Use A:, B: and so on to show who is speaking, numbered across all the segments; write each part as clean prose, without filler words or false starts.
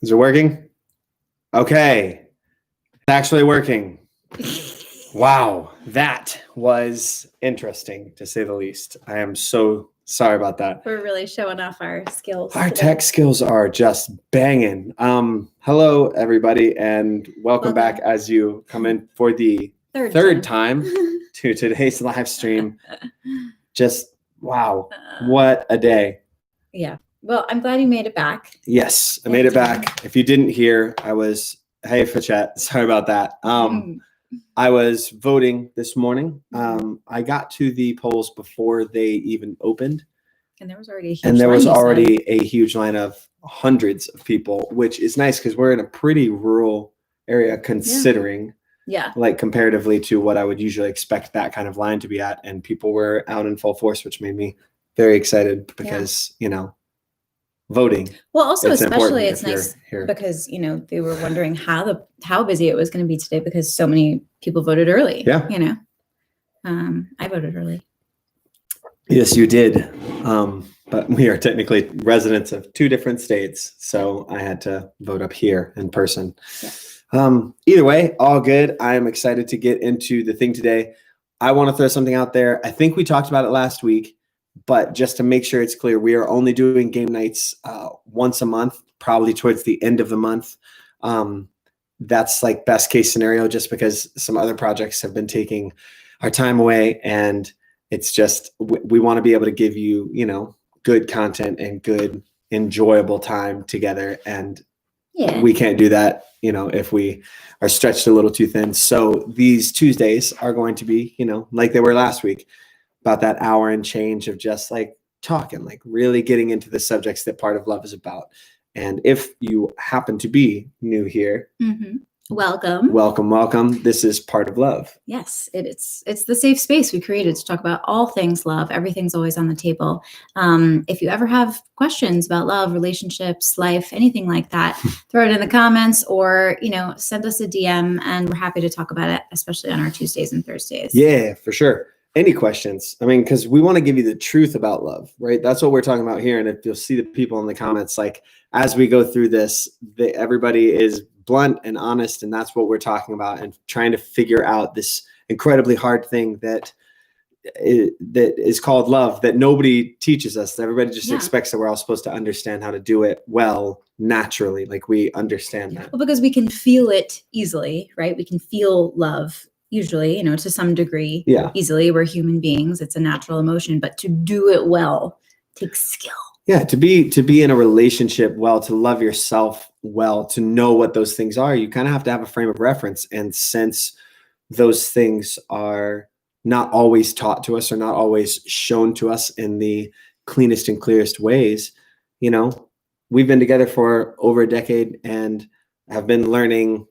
A: Is it working? Okay. It's actually working. Wow. That was interesting, to say the least. I am so sorry about that.
B: We're really showing off our skills.
A: Our tech skills are just banging. Hello, everybody, and welcome back as you come in for the third time to today's live stream. Just, wow. What a day.
B: Yeah. Well, I'm glad you made it back.
A: Yes, I made it back. If you didn't hear, hey, Fachet, sorry about that. I was voting this morning. I got to the polls before they even opened.
B: And there was already a huge
A: line of hundreds of people, which is nice because we're in a pretty rural area considering, like comparatively to what I would usually expect that kind of line to be at. And people were out in full force, which made me very excited because, voting.
B: Well, also especially it's nice because they were wondering how busy it was going to be today because so many people voted early.
A: Yeah.
B: I voted early.
A: Yes, you did. But we are technically residents of two different states, so I had to vote up here in person. Yeah. Either way, all good. I am excited to get into the thing today. I want to throw something out there. I think we talked about it last week. But just to make sure it's clear, we are only doing game nights once a month, probably towards the end of the month. That's like best case scenario, just because some other projects have been taking our time away. And it's just, we want to be able to give you, good content and good, enjoyable time together. And we can't do that, if we are stretched a little too thin. So these Tuesdays are going to be, like they were last week. About that hour and change of just like talking, like really getting into the subjects that Part of Love is about. And if you happen to be new here, welcome. This is Part of Love.
B: Yes, it's the safe space we created to talk about all things love. Everything's always on the table. If you ever have questions about love, relationships, life, anything like that, throw it in the comments or, send us a DM and we're happy to talk about it, especially on our Tuesdays and Thursdays.
A: Yeah, for sure. Any questions? I mean, because we want to give you the truth about love, right? That's what we're talking about here. And if you'll see the people in the comments, like as we go through this, everybody is blunt and honest. And that's what we're talking about and trying to figure out this incredibly hard thing that is called love that nobody teaches us. Everybody just expects that we're all supposed to understand how to do it well, naturally. Like we understand that.
B: Well, because we can feel it easily, right? We can feel love usually, to some degree, easily. We're human beings. It's a natural emotion, but to do it well takes skill.
A: Yeah, to be in a relationship well, to love yourself well, to know what those things are, you kind of have to have a frame of reference. And since those things are not always taught to us or not always shown to us in the cleanest and clearest ways, we've been together for over a decade and have been learning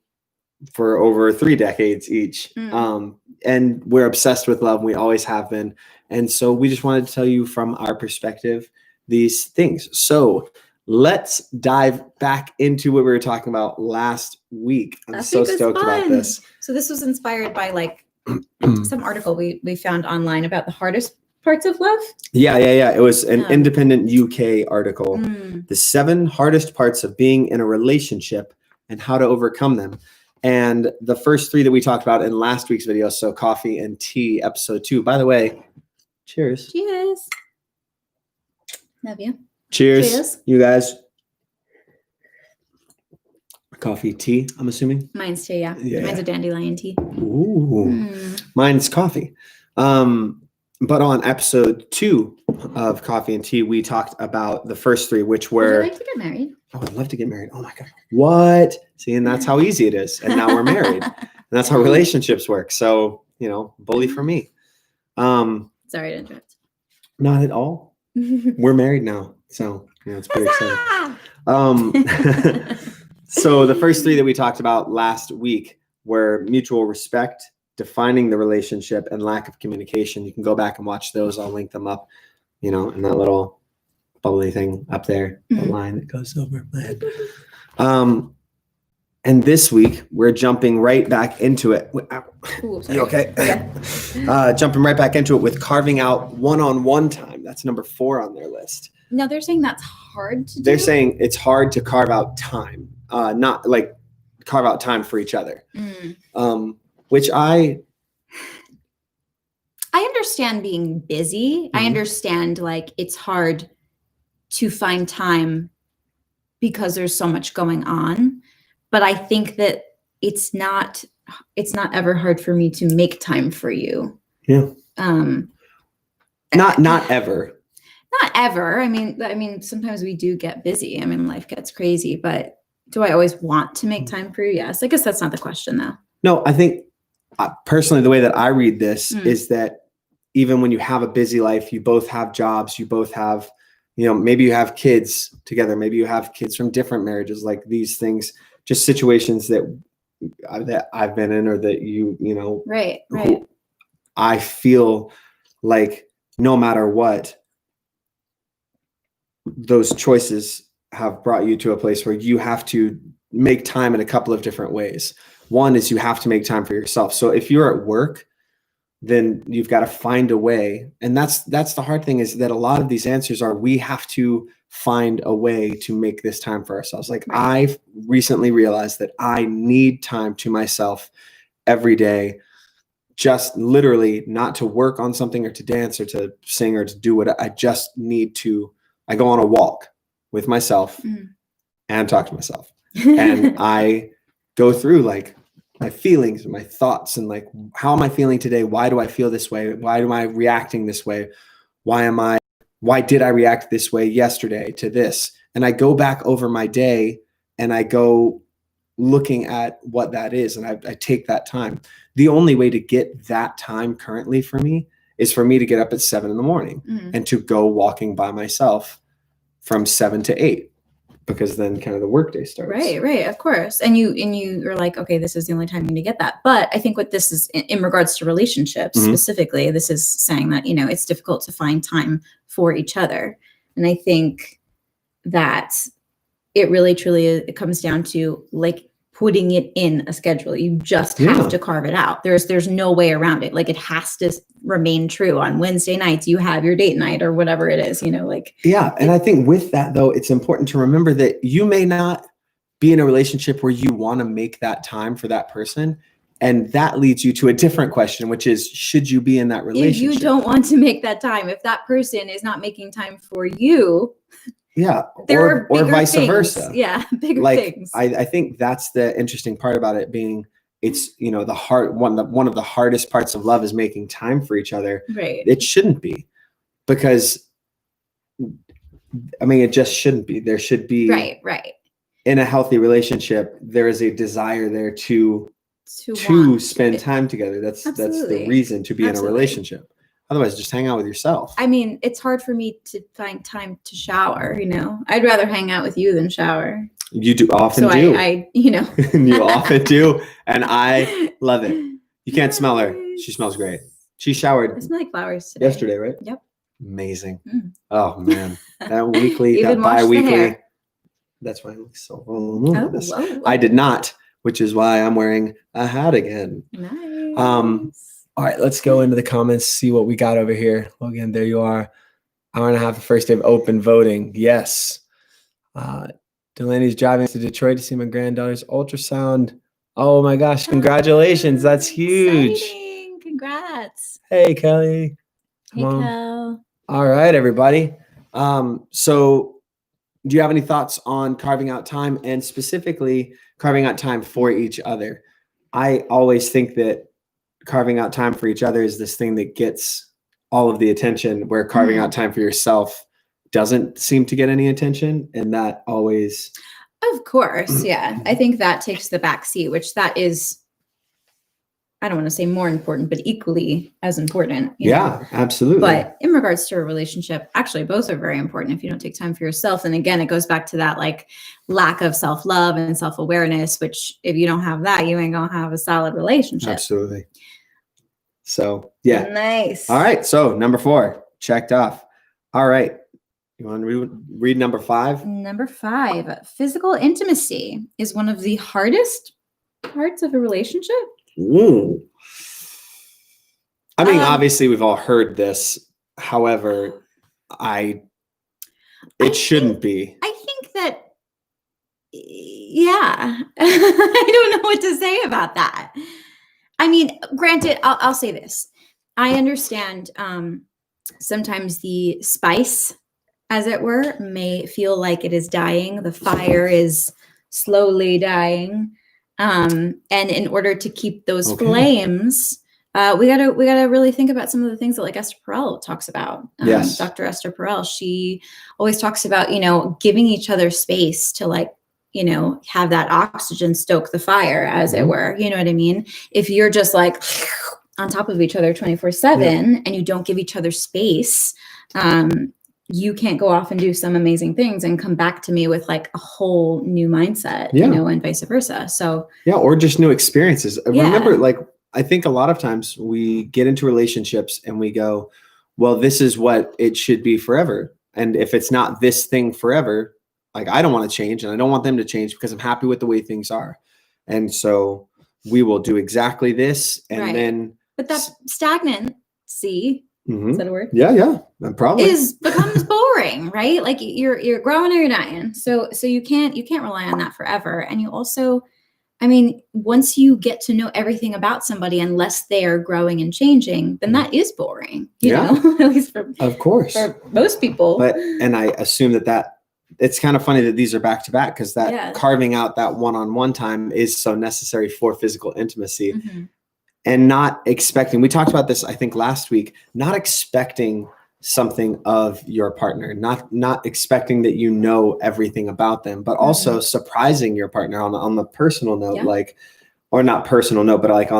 A: for over 3 decades each. And we're obsessed with love. We always have been. And so we just wanted to tell you from our perspective, these things. So let's dive back into what we were talking about last week. I'm so stoked about this.
B: So this was inspired by some article we found online about the hardest parts of love.
A: Yeah. It was an independent UK article. The 7 hardest parts of being in a relationship and how to overcome them. And the first 3 that we talked about in last week's video, so coffee and tea, episode 2. By the way, cheers.
B: Cheers. Love you.
A: Cheers. You guys. Coffee, tea, I'm assuming.
B: Mine's tea, yeah. Mine's a dandelion tea.
A: Ooh. Mine's coffee. But on episode 2 of Coffee and Tea, we talked about the first 3, which were...
B: Would you like to get married?
A: I would love to get married. Oh my God. What? See, and that's how easy it is. And now we're married. And that's how relationships work. So, bully for me.
B: Sorry to interrupt.
A: Not at all. We're married now. So, it's pretty exciting. So the first 3 that we talked about last week were mutual respect, defining the relationship, and lack of communication. You can go back and watch those. I'll link them up, in that little bubbly thing up there, the line that goes over my head. And this week we're jumping right back into it.
B: Ooh,
A: you okay? Yeah. Jumping right back into it with carving out one-on-one time. That's number 4 on their list.
B: No, they're saying that's hard to do.
A: They're saying it's hard to carve out time. not like carve out time for each other. Which
B: I understand being busy. I
A: Mhm.
B: understand like it's hard to find time because there's so much going on. But I think that it's not ever hard for me to make time for you.
A: Yeah. Not ever.
B: Not ever. I mean, sometimes we do get busy. I mean, life gets crazy, but do I always want to make time for you? Yes. I guess that's not the question though.
A: No, I think personally, the way that I read this is that even when you have a busy life, you both have jobs, you both have, maybe you have kids together, maybe you have kids from different marriages, like these things, just situations that I've been in, or that
B: right.
A: I feel like no matter what, those choices have brought you to a place where you have to make time in a couple of different ways. One is you have to make time for yourself. So if you're at work, then you've got to find a way. And that's the hard thing, is that a lot of these answers are, we have to find a way to make this time for ourselves. Like I've recently realized that I need time to myself every day, just literally not to work on something or to dance or to sing or to do what I just need to. I go on a walk with myself and talk to myself. And I go through like my feelings and my thoughts and like, how am I feeling today? Why do I feel this way? Why am I reacting this way? Why did I react this way yesterday to this? And I go back over my day and I go looking at what that is. And I take that time. The only way to get that time currently for me is for me to get up at 7 a.m. and to go walking by myself from 7 to 8. Because then kind of the workday starts.
B: Right. Of course. And you are like, okay, this is the only time I'm going to get that. But I think what this is in regards to relationships specifically, this is saying that, it's difficult to find time for each other. And I think that it really, truly, it comes down to like putting it in a schedule. You just have to carve it out. There's no way around it. Like it has to remain true. On Wednesday nights, you have your date night or whatever it is, like.
A: Yeah. And I think with that though, it's important to remember that you may not be in a relationship where you want to make that time for that person. And that leads you to a different question, which is, should you be in that relationship?
B: If you don't want to make that time, if that person is not making time for you,
A: or vice versa.
B: Yeah, bigger things.
A: I think that's the interesting part about it being, it's the hard one of the hardest parts of love is making time for each other.
B: Right.
A: It shouldn't be, because it just shouldn't be. There should be
B: right.
A: In a healthy relationship, there is a desire there to spend time together. That's the reason to be in a relationship. Otherwise, just hang out with yourself.
B: It's hard for me to find time to shower, I'd rather hang out with you than shower.
A: You do often do.
B: I
A: You often do. And I love it. You can't smell her. She smells great. She showered.
B: I smell like flowers today.
A: Yesterday, right?
B: Yep.
A: Amazing. Oh, man. That weekly, that bi-weekly. That's why I look so voluminous.
B: Whoa.
A: I did not, which is why I'm wearing a hat again.
B: Nice.
A: All right, let's go into the comments, see what we got over here. Logan, there you are. Hour and a half, the first day of open voting. Yes. Delaney's driving to Detroit to see my granddaughter's ultrasound. Oh my gosh, congratulations. That's huge.
B: Exciting. Congrats.
A: Hey, Kelly.
B: Hey, Kel.
A: All right, everybody. So do you have any thoughts on carving out time, and specifically carving out time for each other? I always think that carving out time for each other is this thing that gets all of the attention, where carving out time for yourself doesn't seem to get any attention. And that always.
B: Of course. Yeah. I think that takes the back seat, which that is, I don't want to say more important, but equally as important. You know?
A: Absolutely.
B: But in regards to a relationship, actually both are very important. If you don't take time for yourself, and again, it goes back to that like lack of self-love and self-awareness, which if you don't have that, you ain't going to have a solid relationship.
A: Absolutely. So, yeah.
B: Nice.
A: All right. So number 4, checked off. All right. You want to read number 5?
B: Number 5, physical intimacy is one of the hardest parts of a relationship.
A: Ooh. Obviously we've all heard this. However, it shouldn't be.
B: I think that Yeah. I don't know what to say about that. I mean, granted, I'll say this. I understand sometimes the spice, as it were, may feel like it is dying. The fire is slowly dying. And in order to keep those flames, we gotta really think about some of the things that like Esther Perel talks about.
A: Yes.
B: Dr. Esther Perel, she always talks about, giving each other space to like, have that oxygen stoke the fire, as it were. You know what I mean? If you're just like on top of each other 24/7 and you don't give each other space, you can't go off and do some amazing things and come back to me with like a whole new mindset, and vice versa. So
A: or just new experiences. Remember, like, I think a lot of times we get into relationships and we go, well, this is what it should be forever. And if it's not this thing forever, like, I don't want to change and I don't want them to change because I'm happy with the way things are. And so we will do exactly this. And then. But
B: that stagnancy, is that a word?
A: Yeah. Probably
B: becomes boring, right? Like you're growing or you're dying. So you can't rely on that forever. And you also, I mean, once you get to know everything about somebody, unless they are growing and changing, then that is boring, you know, at least for most people.
A: And I assume that it's kind of funny that these are back to back, because that carving out that one-on-one time is so necessary for physical intimacy. And not expecting, we talked about this, I think last week, not expecting something of your partner, not expecting that you know everything about them, but also surprising your partner on the personal note, like, or not personal note, but like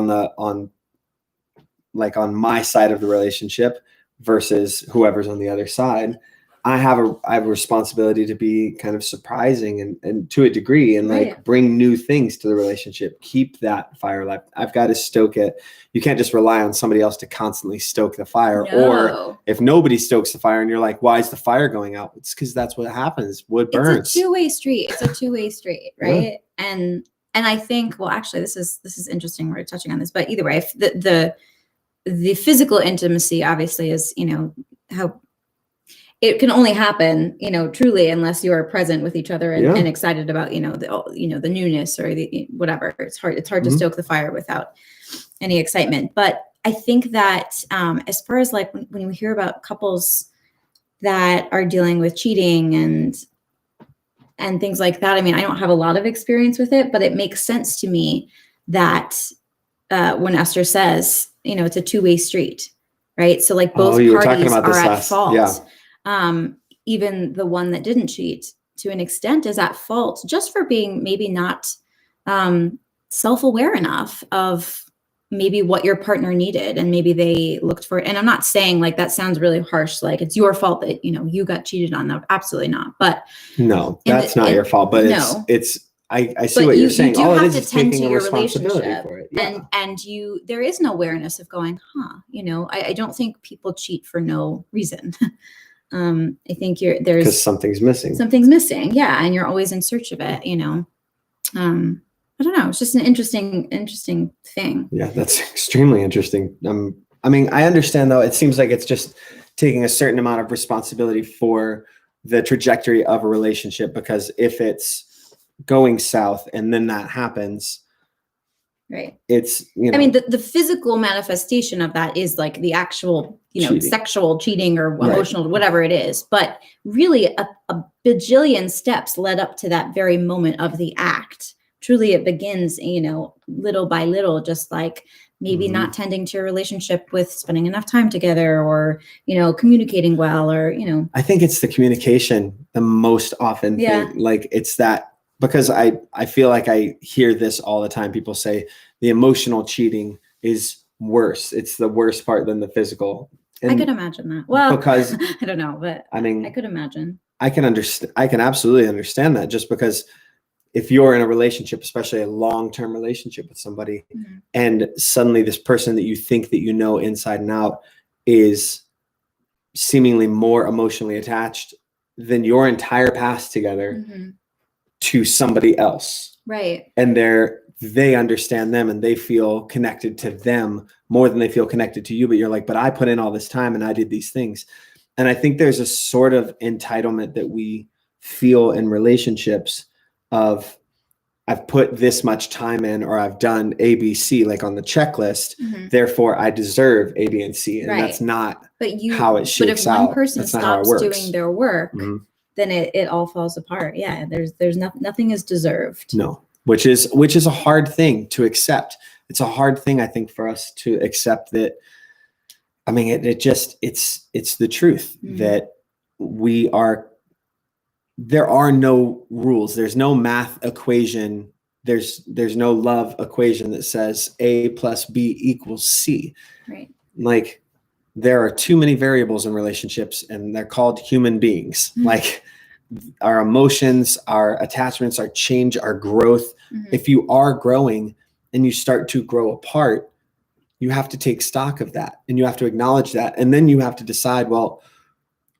A: on my side of the relationship versus whoever's on the other side. I have a responsibility to be kind of surprising and to a degree, and like bring new things to the relationship, keep that fire alive. I've got to stoke it. You can't just rely on somebody else to constantly stoke the fire. No. Or if nobody stokes the fire and you're like, why is the fire going out? It's because that's what happens. Wood burns.
B: It's a two-way street, right? Yeah. And I think, well, actually, this is interesting. We're touching on this, but either way, if the physical intimacy obviously is, how it can only happen, truly, unless you are present with each other and excited about, the newness or the whatever. It's hard to stoke the fire without any excitement. But I think that as far as like when we hear about couples that are dealing with cheating and things like that, I mean, I don't have a lot of experience with it, but it makes sense to me that when Esther says, it's a two-way street, right? So like both parties are at fault. Yeah. Even the one that didn't cheat to an extent is at fault just for being maybe not self-aware enough of maybe what your partner needed, and maybe they looked for it. And I'm not saying like that sounds really harsh, like it's your fault that you got cheated on. No, absolutely not. But
A: no, that's not your fault. But it's I see what you're saying. All it is taking a responsibility for it. Yeah.
B: And there is an awareness of going, I don't think people cheat for no reason. I think there's
A: because something's missing.
B: Yeah. And you're always in search of it, I don't know. It's just an interesting thing.
A: Yeah, that's extremely interesting. I mean, I understand though. It seems like it's just taking a certain amount of responsibility for the trajectory of a relationship, because if it's going south and then that happens,
B: right?
A: It's,
B: I mean, the physical manifestation of that is like the actual, cheating. Sexual cheating or emotional, whatever it is. But really a bajillion steps led up to that very moment of the act. Truly, it begins, little by little, just like maybe not tending to your relationship with spending enough time together, or, communicating well, or,
A: I think it's the communication the most often thing. Like it's that, because I feel like I hear this all the time. People say the emotional cheating is worse. It's the worst part than the physical. And
B: I could imagine that. Well,
A: because
B: I don't know, but I mean, I could imagine.
A: I can absolutely understand that, just because if you're in a relationship, especially a long-term relationship with somebody, and suddenly this person that you think that you know inside and out is seemingly more emotionally attached than your entire past together to somebody else.
B: Right.
A: And they understand them and they feel connected to them more than they feel connected to you. But you're like, but I put in all this time and I did these things. And I think there's a sort of entitlement that we feel in relationships of I've put this much time in, or I've done A, B, C, like on the checklist. Therefore, I deserve A, B, and C. And that's not how it shakes out.
B: But if one person stops doing their work,
A: Mhm.
B: then it all falls apart. Yeah. There's nothing is deserved.
A: No, which is a hard thing to accept. It's a hard thing, I think, for us to accept that. I mean, it's the truth that there are no rules. There's no math equation. There's no love equation that says A plus B equals C.
B: Right.
A: Like, there are too many variables in relationships, and they're called human beings. Like, our emotions, our attachments, our change, our growth. If you are growing and you start to grow apart, you have to take stock of that, and you have to acknowledge that. And then you have to decide, well,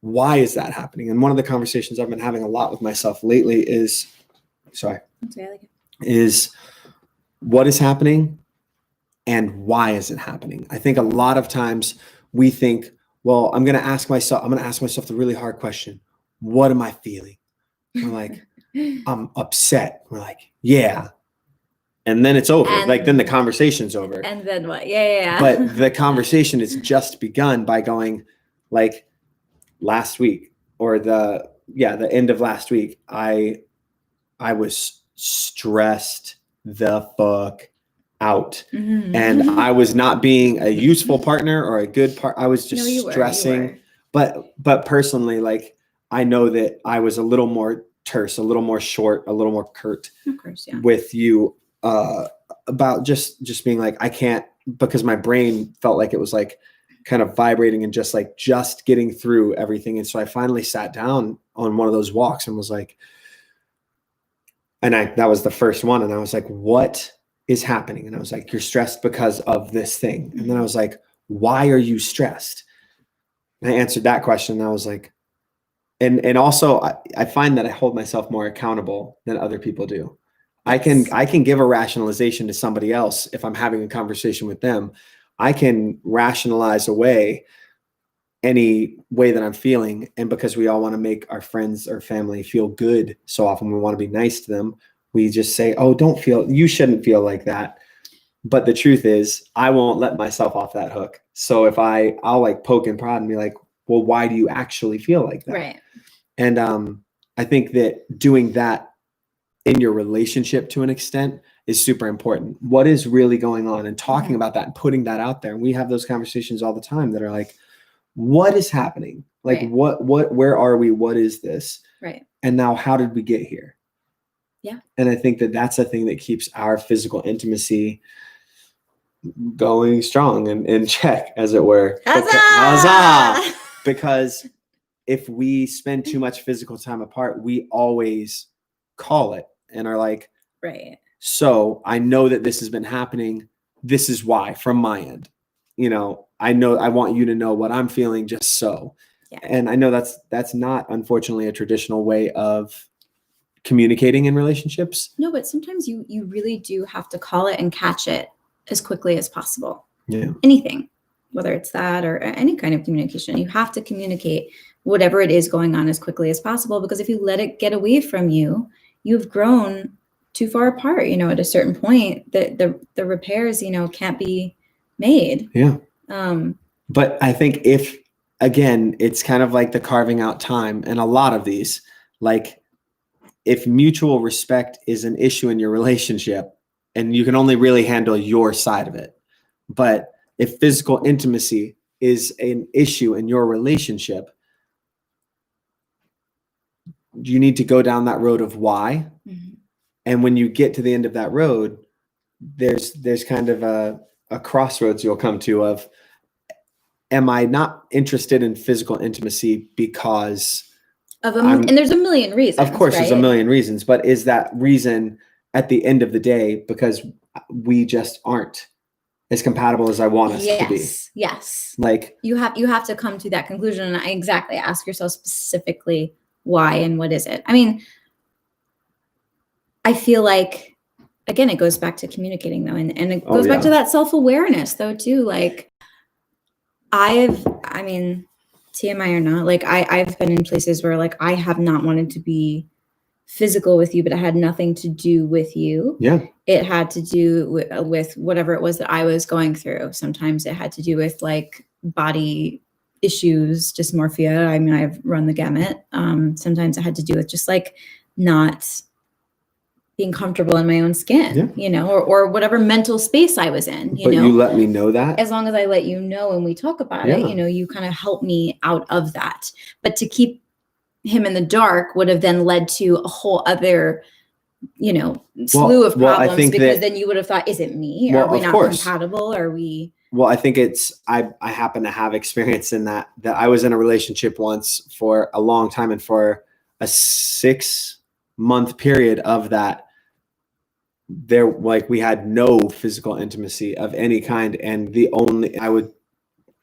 A: why is that happening? And one of the conversations I've been having a lot with myself lately is what is happening and why is it happening? I think a lot of times we think, well, I'm going to ask myself the really hard question. What am I feeling? We're like, I'm upset. We're like, yeah. And then it's over. Then the conversation's over.
B: And then what? Yeah.
A: But the conversation is just begun by going, like, last week, or the end of last week, I was stressed the fuck out. And I was not being a useful partner or a good part. I was just stressing. But personally, like, I know that I was a little more terse, a little more short, a little more curt with you about just being like, I can't, because my brain felt like it was like kind of vibrating and just getting through everything. And so I finally sat down on one of those walks and was like, that was the first one. And I was like, what is happening? And I was like, you're stressed because of this thing. And then I was like, why are you stressed? And I answered that question. And I was like, and also I find that I hold myself more accountable than other people do. I can give a rationalization to somebody else if I'm having a conversation with them. I can rationalize away any way that I'm feeling. And because we all want to make our friends or family feel good, so often we want to be nice to them. We just say, oh, you shouldn't feel like that. But the truth is, I won't let myself off that hook. So if I'll like poke and prod and be like, well, why do you actually feel like that?
B: Right.
A: And I think that doing that in your relationship to an extent is super important. What is really going on, and talking about that and putting that out there. And we have those conversations all the time that are like, what is happening? Like, where are we? What is this?
B: Right.
A: And now how did we get here?
B: Yeah.
A: And I think that that's a thing that keeps our physical intimacy going strong and in check, as it were.
B: Huzzah!
A: Because if we spend too much physical time apart, we always call it and are like,
B: right.
A: So I know that this has been happening. This is why, from my end. I know I want you to know what I'm feeling, just so. Yeah. And I know that's not, unfortunately, a traditional way of communicating in relationships.
B: No, but sometimes you really do have to call it and catch it as quickly as possible.
A: Yeah.
B: Anything, whether it's that or any kind of communication, you have to communicate whatever it is going on as quickly as possible, because if you let it get away from you, you've grown too far apart. At a certain point, the repairs, can't be made.
A: Yeah. But I think it's kind of like the carving out time, and a lot of these, like, if mutual respect is an issue in your relationship, and you can only really handle your side of it, but if physical intimacy is an issue in your relationship, you need to go down that road of why. And when you get to the end of that road, there's kind of a crossroads you'll come to of, am I not interested in physical intimacy because
B: and there's a million reasons.
A: Of course,
B: right?
A: There's a million reasons, but is that reason at the end of the day because we just aren't as compatible as I want us to be?
B: Yes.
A: Like,
B: you have to come to that conclusion and exactly ask yourself specifically why and what is it. I mean, I feel like, again, it goes back to communicating though. And it goes back to that self-awareness though, too. Like TMI or not, like I've been in places where like I have not wanted to be physical with you, but it had nothing to do with you.
A: Yeah.
B: It had to do with whatever it was that I was going through. Sometimes it had to do with like body issues, dysmorphia. I mean, I've run the gamut. Sometimes it had to do with just like not being comfortable in my own skin, you know, or whatever mental space I was in, you know.
A: You let me know that.
B: As long as I let you know and we talk about it, you know, you kind of help me out of that. But to keep him in the dark would have then led to a whole other, you know, slew of problems, because then you would have thought, is it me? Are we not compatible? Are we?
A: Well, I think I happen to have experience in that I was in a relationship once for a long time, and for a 6-month period of that, we had no physical intimacy of any kind. And I would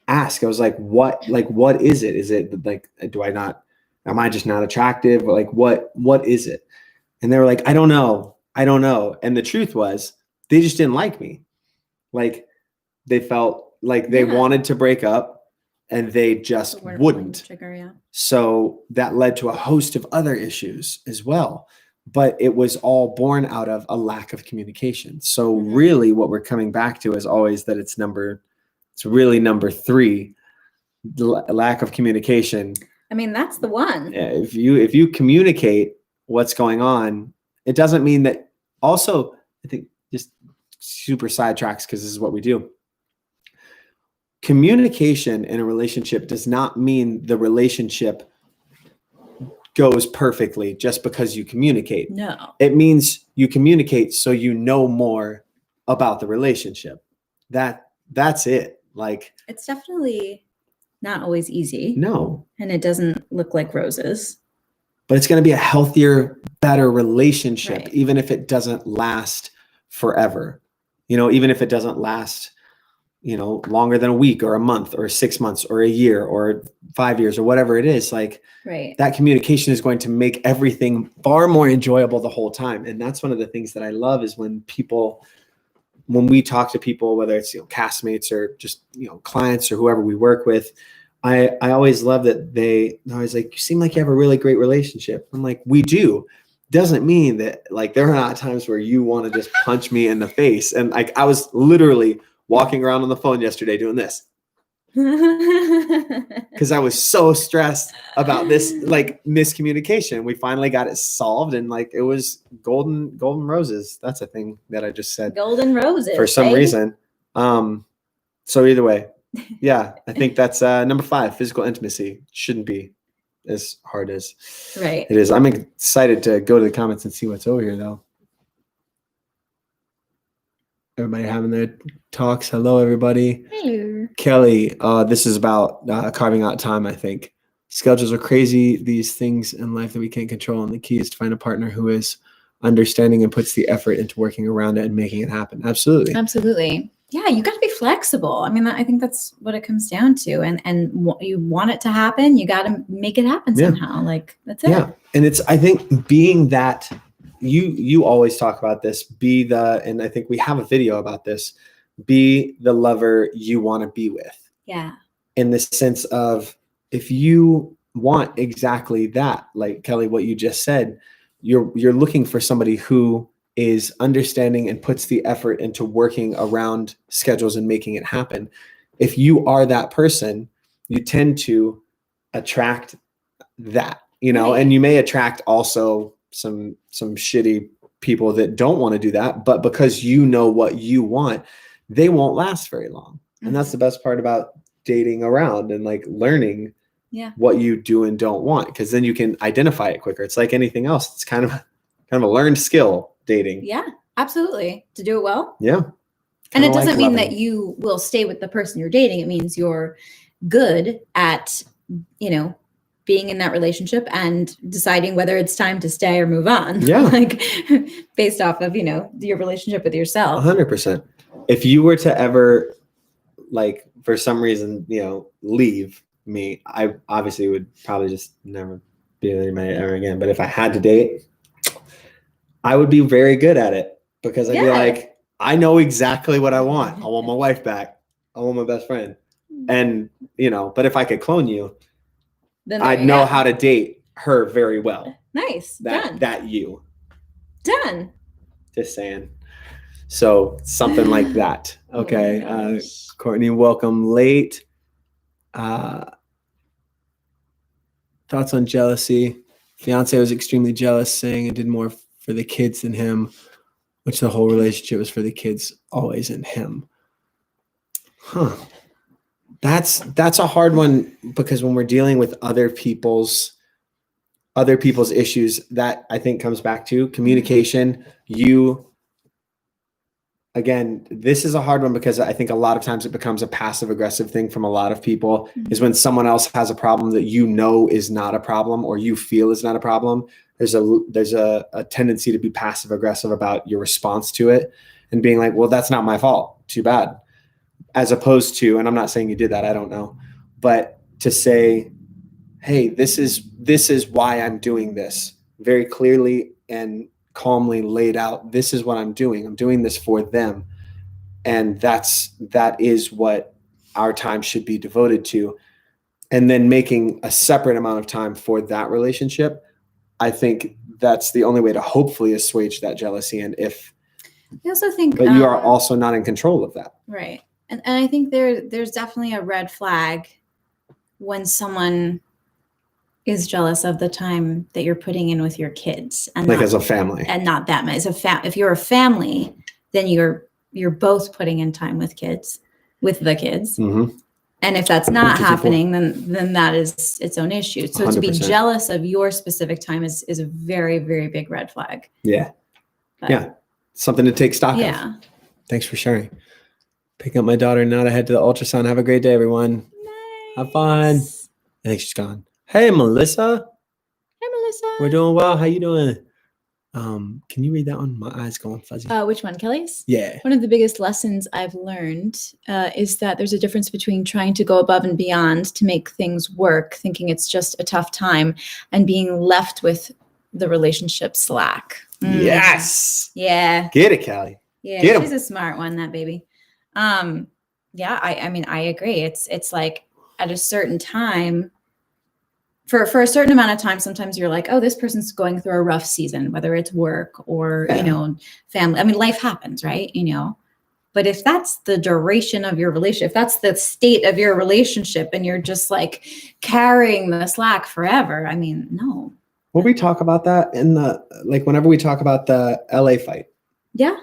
A: ask, I was like, what is it? Is it like, am I just not attractive? Or like, what is it? And they were like, I don't know. And the truth was, they just didn't like me. Like, they felt like they wanted to break up and they just wouldn't. So that led to a host of other issues as well. But it was all born out of a lack of communication. So really what we're coming back to is always that it's really number 3, the lack of communication.
B: I mean, that's the one.
A: If you communicate what's going on, it doesn't mean that. Also, I think, just super sidetracks, because this is what we do. Communication in a relationship does not mean the relationship goes perfectly just because you communicate.
B: No.
A: It means you communicate so you know more about the relationship. That's it. Like,
B: it's definitely not always easy.
A: No.
B: And it doesn't look like roses.
A: But it's going to be a healthier, better relationship, even if it doesn't last forever. You know, even if it doesn't last, you know, longer than a week or a month or 6 months or a year or 5 years or whatever it is, like that communication is going to make everything far more enjoyable the whole time. And that's one of the things that I love is when we talk to people, whether it's, you know, castmates or just, you know, clients or whoever we work with, I always love that they're always like, you seem like you have a really great relationship. I'm like, we do. Doesn't mean that, like, there are not times where you want to just punch me in the face. And like, I was literally walking around on the phone yesterday doing this because I was so stressed about this, like, miscommunication. We finally got it solved, and like, it was golden roses. That's a thing that I just said.
B: Golden roses
A: for some reason. So either way, yeah, I think that's number 5. Physical intimacy shouldn't be as hard as it is. I'm excited to go to the comments and see what's over here, though. Everybody having their talks. Hello, everybody.
B: Hello.
A: Kelly, this is about carving out time, I think. Schedules are crazy, these things in life that we can't control, and the key is to find a partner who is understanding and puts the effort into working around it and making it happen. Absolutely.
B: Absolutely. Yeah, you got to be flexible. I mean, I think that's what it comes down to. And you want it to happen, you got to make it happen somehow. Like, that's it.
A: Yeah. And it's, I think, being that you always talk about this, and I think we have a video about this, be the lover you want to be with.
B: Yeah.
A: In the sense of, if you want exactly that, like Kelly, what you just said, you're looking for somebody who is understanding and puts the effort into working around schedules and making it happen. If you are that person, you tend to attract that, you know, and you may attract also some shitty people that don't want to do that, but because you know what you want, they won't last very long. And that's the best part about dating around and like learning what you do and don't want, because then you can identify it quicker. It's like anything else. It's kind of a learned skill, dating.
B: Yeah, absolutely. To do it well.
A: Yeah.
B: And it doesn't mean that you will stay with the person you're dating. It means you're good at, you know, being in that relationship and deciding whether it's time to stay or move on.
A: Yeah.
B: Like, based off of, you know, your relationship with yourself.
A: 100%. If you were to ever, like, for some reason, you know, leave me, I obviously would probably just never be with anybody ever again. But if I had to date, I would be very good at it, because I'd be like, I know exactly what I want. I want my wife back. I want my best friend. And, you know, but if I could clone you, then I'd know how to date her very well.
B: Nice. Done.
A: That you.
B: Done.
A: Just saying. So something like that. Okay.
B: Oh
A: Courtney, welcome late. Thoughts on jealousy. Fiance was extremely jealous, saying it did more for the kids than him, which the whole relationship was for the kids, always in him. Huh. That's a hard one, because when we're dealing with other people's issues, that I think comes back to communication. Again, this is a hard one, because I think a lot of times it becomes a passive aggressive thing from a lot of people, is when someone else has a problem that is not a problem, or you feel is not a problem. There's a tendency to be passive aggressive about your response to it and being like, well, that's not my fault. Too bad. As opposed to, and I'm not saying you did that, I don't know, but to say, hey, this is why I'm doing this, very clearly and calmly laid out. This is what I'm doing. I'm doing this for them. And that is what our time should be devoted to. And then making a separate amount of time for that relationship. I think that's the only way to hopefully assuage that jealousy. And I
B: also think,
A: but you are also not in control of that.
B: Right. And I think there's definitely a red flag when someone is jealous of the time that you're putting in with your kids, and
A: like as a family,
B: and not that much. If you're a family, then you're both putting in time with the kids.
A: Mm-hmm.
B: And if that's not happening, then that is its own issue. So 100%. To be jealous of your specific time is a very, very big red flag.
A: Yeah. Yeah. Something to take stock of. Thanks for sharing. Pick up my daughter now to head to the ultrasound. Have a great day, everyone.
B: Nice.
A: Have fun. I think she's gone. Hey, Melissa.
B: Hey, Melissa.
A: We're doing well. How you doing? Can you read that one? My eyes going fuzzy.
B: Which one, Kelly's?
A: Yeah.
B: One of the biggest lessons I've learned is that there's a difference between trying to go above and beyond to make things work, thinking it's just a tough time, and being left with the relationship slack.
A: Yes.
B: Yeah.
A: Get it, Kelly.
B: Yeah, she's a smart one, that baby. Yeah, I mean, I agree. It's like at a certain time, for a certain amount of time, sometimes you're like, oh, this person's going through a rough season, whether it's work or, family. I mean, life happens, right? But if that's the duration of your relationship, if that's the state of your relationship, and you're just like carrying the slack forever, I mean, no.
A: Will we talk about that whenever we talk about the LA fight?
B: Yeah.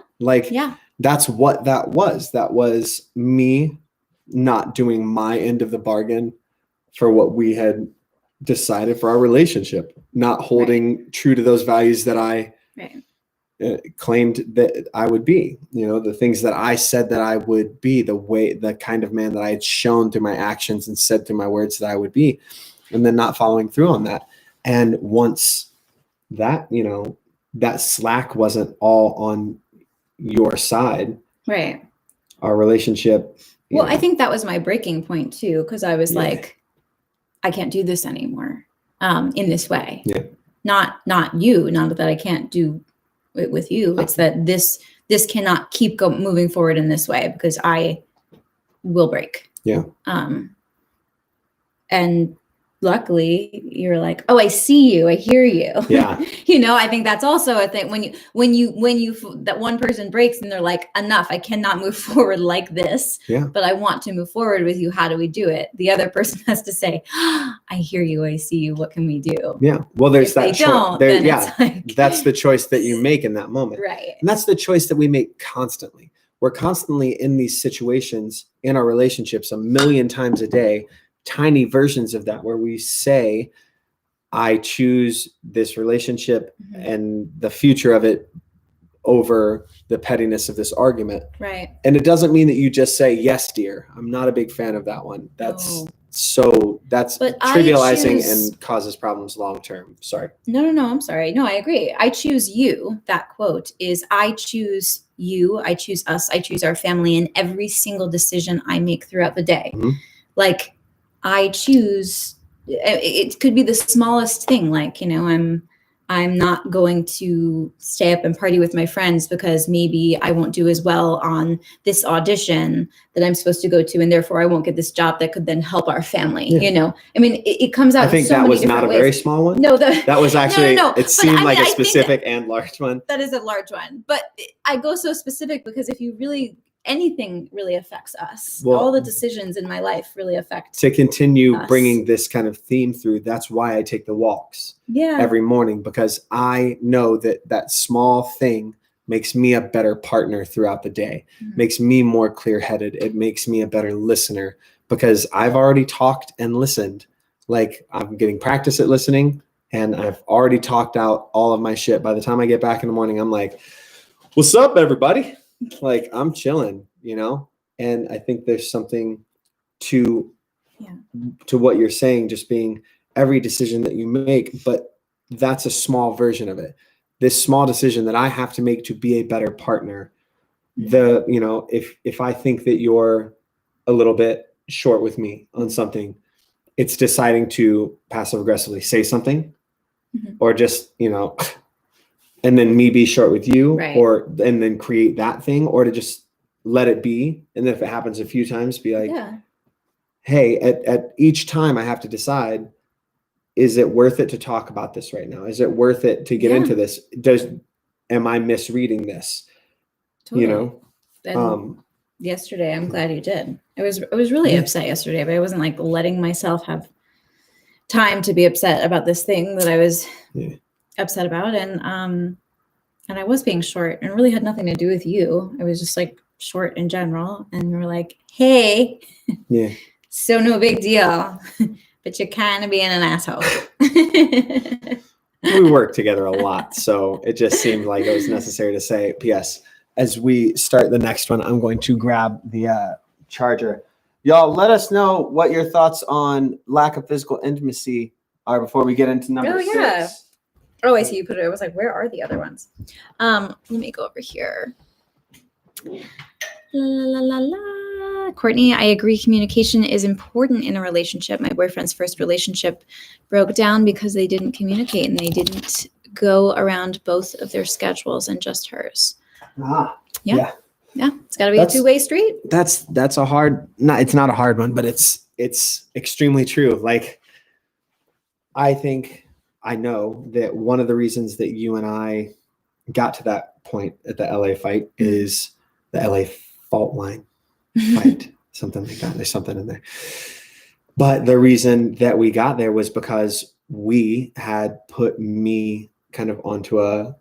A: That's what that was. That was me not doing my end of the bargain for what we had decided for our relationship, not holding true to those values that I claimed that I would be, the things that I said that I would be, the kind of man that I had shown through my actions and said through my words that I would be, and then not following through on that. And once that, that slack wasn't all on your side,
B: right?
A: Our relationship.
B: I think that was my breaking point too, because I was like, I can't do this anymore in this way.
A: Yeah.
B: Not you, not that I can't do it with you. It's that this cannot keep moving forward in this way, because I will break.
A: Yeah.
B: And luckily you're like, oh, I see you, I hear you.
A: Yeah.
B: I think that's also a thing when you that one person breaks and they're like, enough, I cannot move forward like this.
A: Yeah.
B: But I want to move forward with you. How do we do it? The other person has to say, I hear you, I see you. What can we do?
A: Yeah. Well, there's that choice.
B: Like,
A: that's the choice that you make in that moment.
B: Right.
A: And that's the choice that we make constantly. We're constantly in these situations in our relationships a million times a day, tiny versions of that, where we say, I choose this relationship and the future of it over the pettiness of this argument.
B: Right.
A: And it doesn't mean that you just say, yes, dear. I'm not a big fan of that one. That's trivializing and causes problems long-term. Sorry.
B: No, I'm sorry. No, I agree. I choose you. That quote is, I choose you, I choose us, I choose our family in every single decision I make throughout the day.
A: Mm-hmm.
B: I choose, it could be the smallest thing. Like, I'm I'm not going to stay up and party with my friends because maybe I won't do as well on this audition that I'm supposed to go to, and therefore I won't get this job that could then help our family.
A: Yeah.
B: You know, I mean, it comes out.
A: I think
B: in so
A: that
B: many
A: was not a
B: different
A: very
B: ways.
A: small one.
B: No,
A: that was actually,
B: no.
A: it
B: But
A: seemed
B: I
A: like
B: mean,
A: a
B: I think
A: specific and large one.
B: that is a large one, but I go so specific because if you really, anything really affects us.
A: Well,
B: all the decisions in my life really affect.
A: To continue
B: us.
A: bringing this kind of theme through, that's why I take the walks every morning, because I know that that small thing makes me a better partner throughout the day, makes me more clear-headed. It makes me a better listener because I've already talked and listened. Like, I'm getting practice at listening, and I've already talked out all of my shit. By the time I get back in the morning, I'm like, what's up, everybody? Like, I'm chilling, you know? And I think there's something to what you're saying, just being every decision that you make, but that's a small version of it. This small decision that I have to make to be a better partner. If I think that you're a little bit short with me on something, it's deciding to passive aggressively say something or just, and then me be short with you, and then create that thing, or to just let it be. And then if it happens a few times, be like, hey, at each time I have to decide, is it worth it to talk about this right now? Is it worth it to get into this? Am I misreading this?
B: Totally. Yesterday, I'm glad you did. I was really upset yesterday, but I wasn't like letting myself have time to be upset about this thing that I was upset about. And I was being short, and it really had nothing to do with you. I was just like short in general. And you were like, hey, so no big deal, but you're kind of being an asshole.
A: We work together a lot, so it just seemed like it was necessary to say. P.S. As we start the next one, I'm going to grab the charger. Y'all, let us know what your thoughts on lack of physical intimacy are before we get into number 6.
B: Oh, I see you put it. I was like, where are the other ones? Let me go over here. La, la, la, la. Courtney, I agree. Communication is important in a relationship. My boyfriend's first relationship broke down because they didn't communicate and they didn't go around both of their schedules and just hers. Yeah. It's got to be a two-way street.
A: That's a hard. It's not a hard one, but it's extremely true. Like, I know that one of the reasons that you and I got to that point at the LA fight is the LA fault line fight, something like that. There's something in there. But the reason that we got there was because we had put me kind of onto a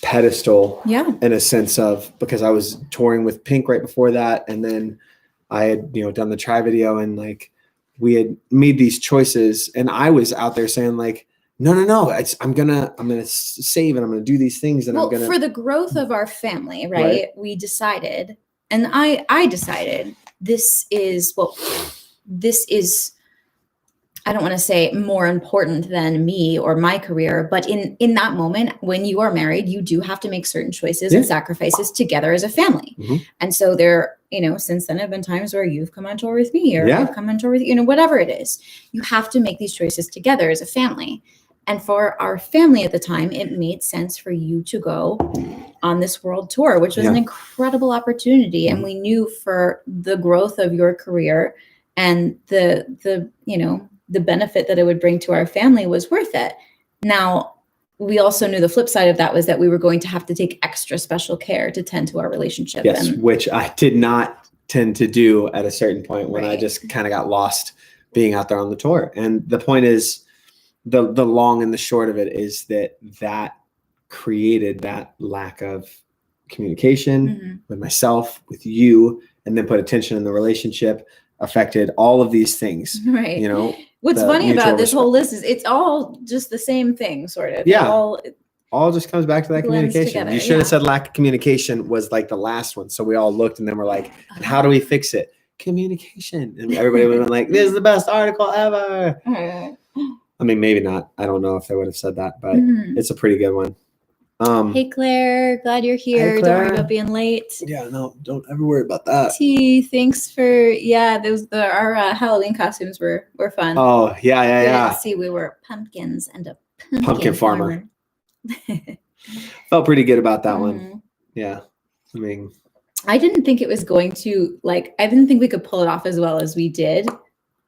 A: pedestal in a sense of, because I was touring with Pink right before that. And then I had, done the Try video, and like we had made these choices, and I was out there saying like, no, I'm going to save, and I'm going to do these things. And
B: for the growth of our family, right? We decided, and I decided this is, I don't want to say more important than me or my career, but in that moment, when you are married, you do have to make certain choices and sacrifices together as a family. And so there, since then have been times where you've come on tour with me, or I've come on tour with you, whatever it is, you have to make these choices together as a family. And for our family at the time, it made sense for you to go on this world tour, which was an incredible opportunity. And we knew for the growth of your career and the benefit that it would bring to our family was worth it. Now, we also knew the flip side of that was that we were going to have to take extra special care to tend to our relationship.
A: Yes, which I did not tend to do at a certain point when I just kind of got lost being out there on the tour. And the point is, the long and the short of it is that created that lack of communication with myself, with you, and then put attention in the relationship, affected all of these things.
B: Right. What's funny about this whole list is it's all just the same thing, sort of.
A: Yeah. All just comes back to that communication.
B: Together.
A: You should have said lack of communication was like the last one. So we all looked, and then we're like, how do we fix it? Communication. And everybody would have been like, this is the best article ever. I mean, maybe not. I don't know if they would have said that, but it's a pretty good one.
B: Hey, Claire. Glad you're here.
A: Hey,
B: don't worry about being late.
A: Yeah, no, don't ever worry about that.
B: T, thanks for, our Halloween costumes were fun.
A: Oh, yeah.
B: See, we were pumpkins and a pumpkin
A: farmer. Felt pretty good about that one.
B: Mhm.
A: Yeah. I mean,
B: I didn't think it was going to I didn't think we could pull it off as well as we did,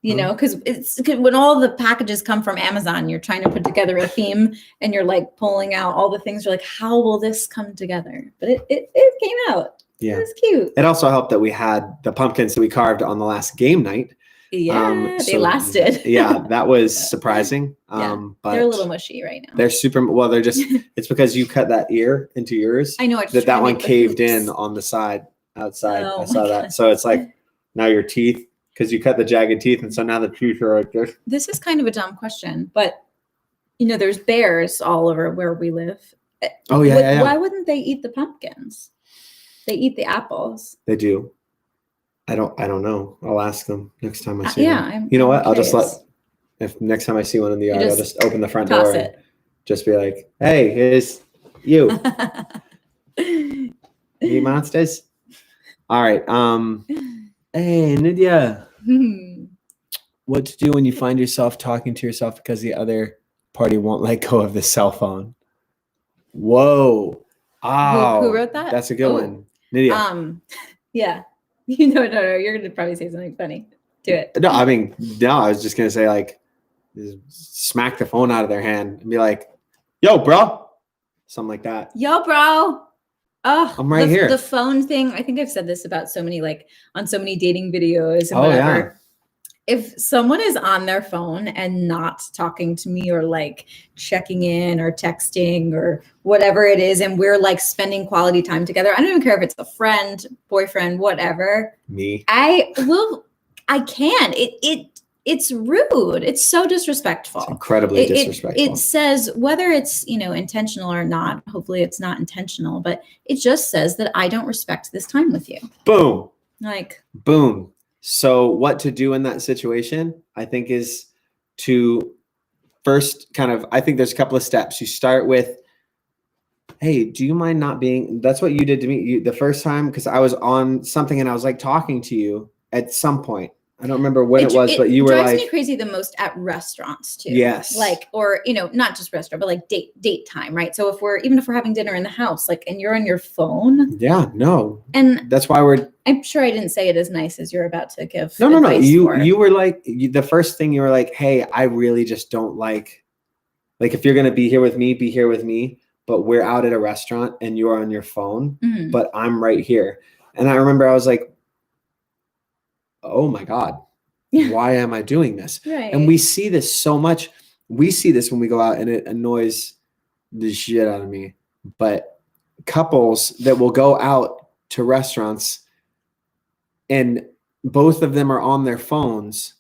B: you know, because it's when all the packages come from Amazon, you're trying to put together a theme and you're like pulling out all the things. You're like, how will this come together? But it came out.
A: yeah.
B: It was cute.
A: It also helped that we had the pumpkins that we carved on the last game night.
B: Yeah, they lasted.
A: Yeah, that was surprising.
B: Yeah,
A: but
B: they're a little mushy right now.
A: They're super, well, they're just, it's because you cut that ear into yours.
B: I know.
A: That one caved in on the side outside.
B: Oh
A: I saw
B: my
A: that.
B: God.
A: So it's like now your teeth, because you cut the jagged teeth. And so now the teeth are like this.
B: This is kind of a dumb question, but you know, there's bears all over where we live.
A: Oh, yeah.
B: Why wouldn't they eat the pumpkins? They eat the apples.
A: They do. I don't know. I'll ask them next time I see them.
B: You
A: know what? I'll just if next time I see one in the yard, I'll just open the front door and just be like, hey, here's you. You monsters. All right. Hey, Nydia. What to do when you find yourself talking to yourself because the other party won't let go of the cell phone? Whoa. Oh,
B: who wrote that?
A: That's a good one. Nydia.
B: Yeah. No, you're going to probably say something funny. Do it.
A: No, I was just going to say like, smack the phone out of their hand and be like, yo, bro. Something like that.
B: Yo, bro. Oh,
A: I'm right here.
B: The phone thing. I think I've said this about so many, like on so many dating videos and whatever.
A: Yeah.
B: If someone is on their phone and not talking to me or like checking in or texting or whatever it is, and we're like spending quality time together, I don't even care if it's a friend, boyfriend, whatever.
A: Me.
B: I can. It's rude. It's so disrespectful.
A: It's incredibly disrespectful.
B: It says whether it's, intentional or not, hopefully it's not intentional, but it just says that I don't respect this time with you.
A: Boom.
B: Like,
A: boom. So what to do in that situation, I think, is to first I think there's a couple of steps. You start with, hey, do you mind not being, that's what you did to me the first time, because I was on something and I was like talking to you at some point. I don't remember when it was, but you were like. It drives
B: me crazy the most at restaurants too.
A: Yes.
B: Like, or, not just restaurant, but like date time, right? So even if we're having dinner in the house, like, and you're on your phone.
A: Yeah, no.
B: And
A: that's why
B: I'm sure I didn't say it as nice as you're about to give.
A: No. You were like, the first thing you were like, hey, I really just don't like if you're going to be here with me, be here with me. But we're out at a restaurant and you're on your phone, but I'm right here. And I remember I was like, oh my God, why am I doing this?
B: Right.
A: And we see this so much. We see this when we go out and it annoys the shit out of me. But couples that will go out to restaurants and both of them are on their phones.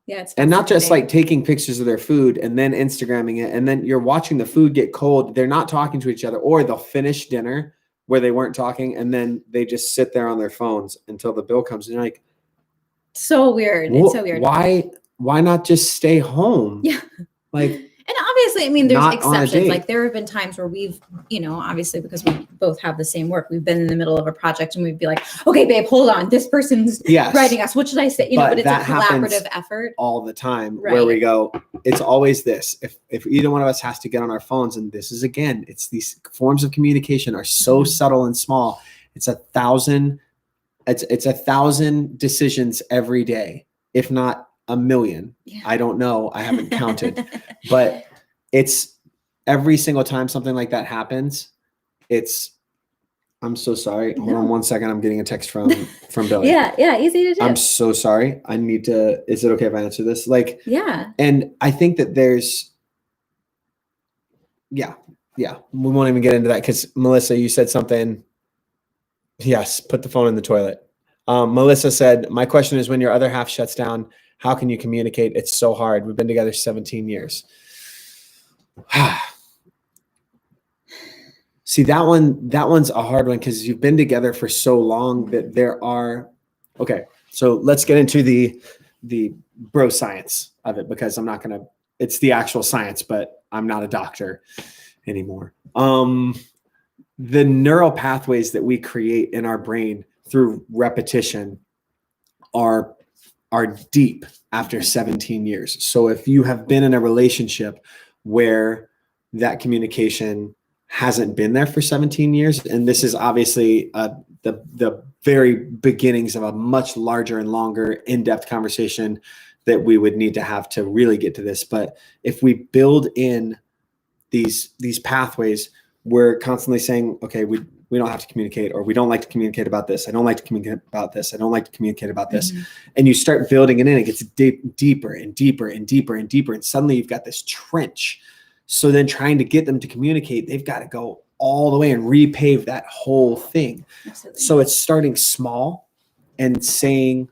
B: Yeah.
A: And not just like taking pictures of their food and then Instagramming it. And then you're watching the food get cold. They're not talking to each other, or they'll finish dinner where they weren't talking. And then they just sit there on their phones until the bill comes. And you're like,
B: so weird. It's so weird.
A: Why not just stay home?
B: Yeah.
A: Like,
B: and obviously, there's exceptions. Like there have been times where we've, obviously because we both have the same work, we've been in the middle of a project and we'd be like, okay, babe, hold on. This person's writing us. What should I say? But it's a collaborative effort.
A: All the time where we go, it's always this. If either one of us has to get on our phones, and this is, again, it's these forms of communication are so subtle and small. It's 1,000 decisions every day, if not a million. Yeah. I don't know. I haven't counted, but it's every single time something like that happens. I'm so sorry. Hold on 1 second. I'm getting a text from Billy.
B: Yeah. Easy to do.
A: I'm so sorry. Is it okay if I answer this?
B: Yeah.
A: And I think that there's, we won't even get into that because Melissa, you said something. Yes, put the phone in the toilet. Melissa said, my question is, when your other half shuts down, how can you communicate? It's so hard. We've been together 17 years. See, that one's a hard one because you've been together for so long that there are. Okay, so let's get into the bro science of it, because I'm not going to, it's the actual science, but I'm not a doctor anymore. The neural pathways that we create in our brain through repetition are deep after 17 years. So if you have been in a relationship where that communication hasn't been there for 17 years. And this is obviously the very beginnings of a much larger and longer in-depth conversation that we would need to have to really get to this. But if we build in these pathways, we're constantly saying, okay, we don't have to communicate, or we don't like to communicate about this. I don't like to communicate about this. I don't like to communicate about this. And you start building it in, it gets deeper and deeper and deeper and deeper. And suddenly you've got this trench. So then trying to get them to communicate, they've got to go all the way and repave that whole thing.
B: Absolutely.
A: So it's starting small and saying,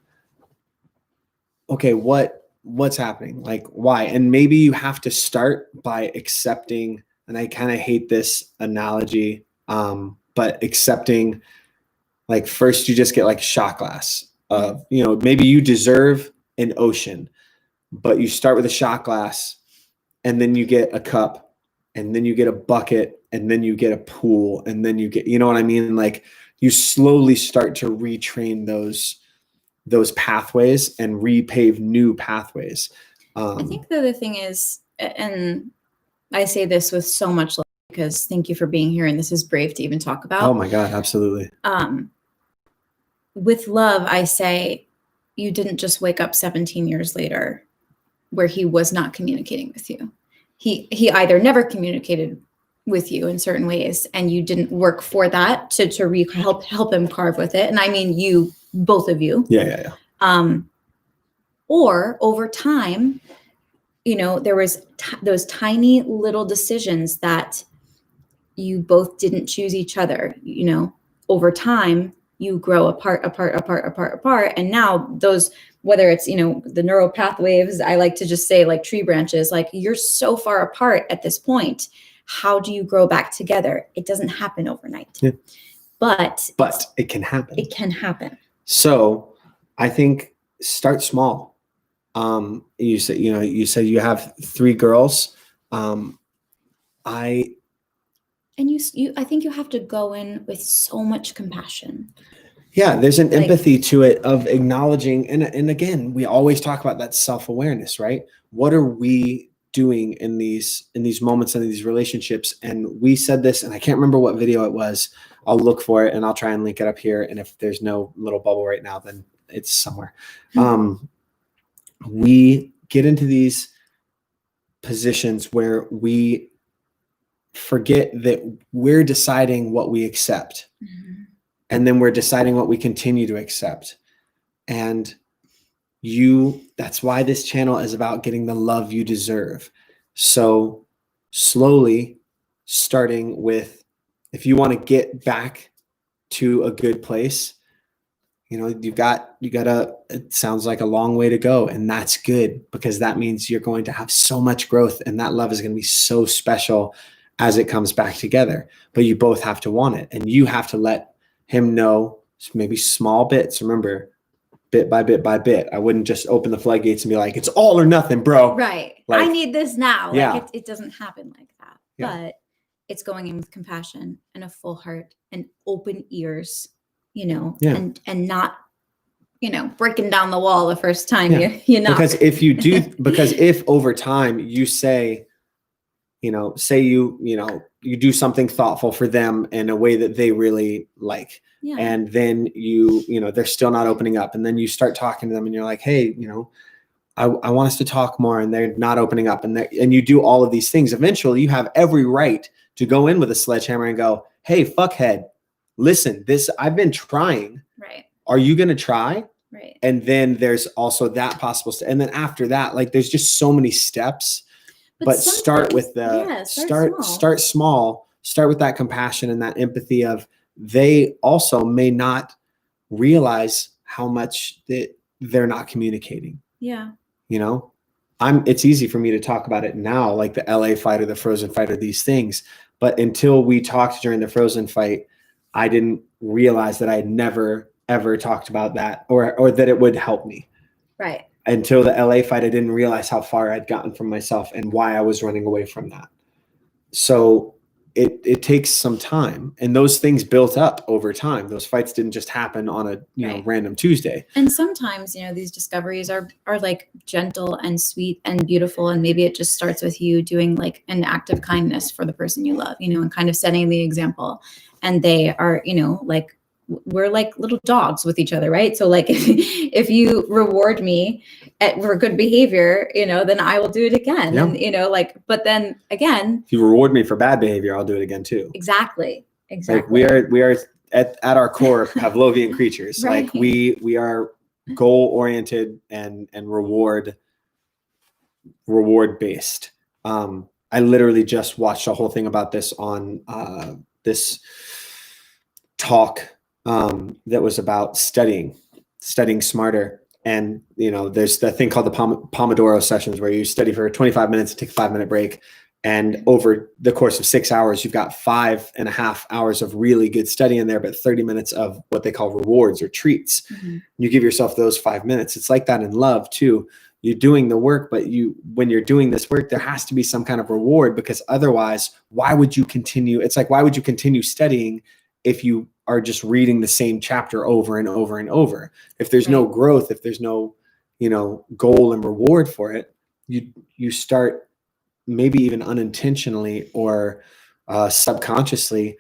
A: okay, what's happening? Like, why? And maybe you have to start by accepting, and I kind of hate this analogy, but accepting, like, first you just get like a shot glass of, maybe you deserve an ocean, but you start with a shot glass, and then you get a cup, and then you get a bucket, and then you get a pool, and then you get, you know what I mean? Like, you slowly start to retrain those pathways and repave new pathways.
B: I think the other thing is, and I say this with so much love, because thank you for being here, and this is brave to even talk about.
A: Oh my God, absolutely.
B: With love, I say, you didn't just wake up 17 years later where he was not communicating with you. He either never communicated with you in certain ways, and you didn't work for that to help him carve with it. And I mean, you, both of you.
A: Yeah.
B: Or over time, there was those tiny little decisions that you both didn't choose each other. Over time, you grow apart. And now those, whether it's, the neural pathways, I like to just say like tree branches, like you're so far apart at this point. How do you grow back together? It doesn't happen overnight. Yeah. But
A: it can happen.
B: It can happen. So
A: I think start small. You said you have 3 girls. I
B: think you have to go in with so much compassion.
A: Yeah, there's an empathy to it of acknowledging, and again, we always talk about that self-awareness, right? What are we doing in these moments in these relationships? And we said this, and I can't remember what video it was. I'll look for it and I'll try and link it up here. And if there's no little bubble right now, then it's somewhere. We get into these positions where we forget that we're deciding what we accept. Mm-hmm. And then we're deciding what we continue to accept. And that's why this channel is about getting the love you deserve. So slowly, starting with, if you want to get back to a good place, you gotta, it sounds like a long way to go. And that's good, because that means you're going to have so much growth, and that love is going to be so special as it comes back together. But you both have to want it, and you have to let him know, maybe small bits. Remember, bit by bit by bit. I wouldn't just open the floodgates and be like, it's all or nothing, bro.
B: Right. I need this now.
A: Yeah.
B: Like it doesn't happen like that. Yeah. But it's going in with compassion and a full heart and open ears, and not, breaking down the wall the first time you knock.
A: Because if over time you say, you do something thoughtful for them in a way that they really like. Yeah. And then they're still not opening up. And then you start talking to them and you're like, hey, I want us to talk more, and they're not opening up. And you do all of these things. Eventually you have every right to go in with a sledgehammer and go, hey, fuckhead, listen, I've been trying.
B: Right.
A: Are you going to try?
B: Right.
A: And then there's also that possible. And then after that, like, there's just so many steps. But start with start small, start with that compassion and that empathy of, they also may not realize how much that they're not communicating.
B: Yeah.
A: It's easy for me to talk about it now, like the LA fight or the Frozen fight or these things. But until we talked during the Frozen fight, I didn't realize that I had never, ever talked about that or that it would help me.
B: Right.
A: Until the LA fight, I didn't realize how far I'd gotten from myself and why I was running away from that. So it takes some time, and those things built up over time. Those fights didn't just happen on a random Tuesday.
B: And sometimes, these discoveries are like gentle and sweet and beautiful. And maybe it just starts with you doing like an act of kindness for the person you love, and kind of setting the example. And they are, like, we're like little dogs with each other, right? So like if you reward me for good behavior, then I will do it again.
A: Yeah.
B: And but then again,
A: if you reward me for bad behavior, I'll do it again too.
B: Exactly.
A: Like we are at our core Pavlovian creatures.
B: Right.
A: Like we are goal oriented and reward based. I literally just watched a whole thing about this on this talk that was about studying smarter. And, there's the thing called the Pomodoro sessions where you study for 25 minutes, take a 5-minute break. And over the course of 6 hours, you've got 5.5 hours of really good study in there, but 30 minutes of what they call rewards or treats. Mm-hmm. You give yourself those 5 minutes. It's like that in love too. You're doing the work, but when you're doing this work, there has to be some kind of reward, because otherwise, why would you continue? It's like, why would you continue studying if you are just reading the same chapter over and over and over? If there's no growth, if there's no, goal and reward for it, you start maybe even unintentionally or subconsciously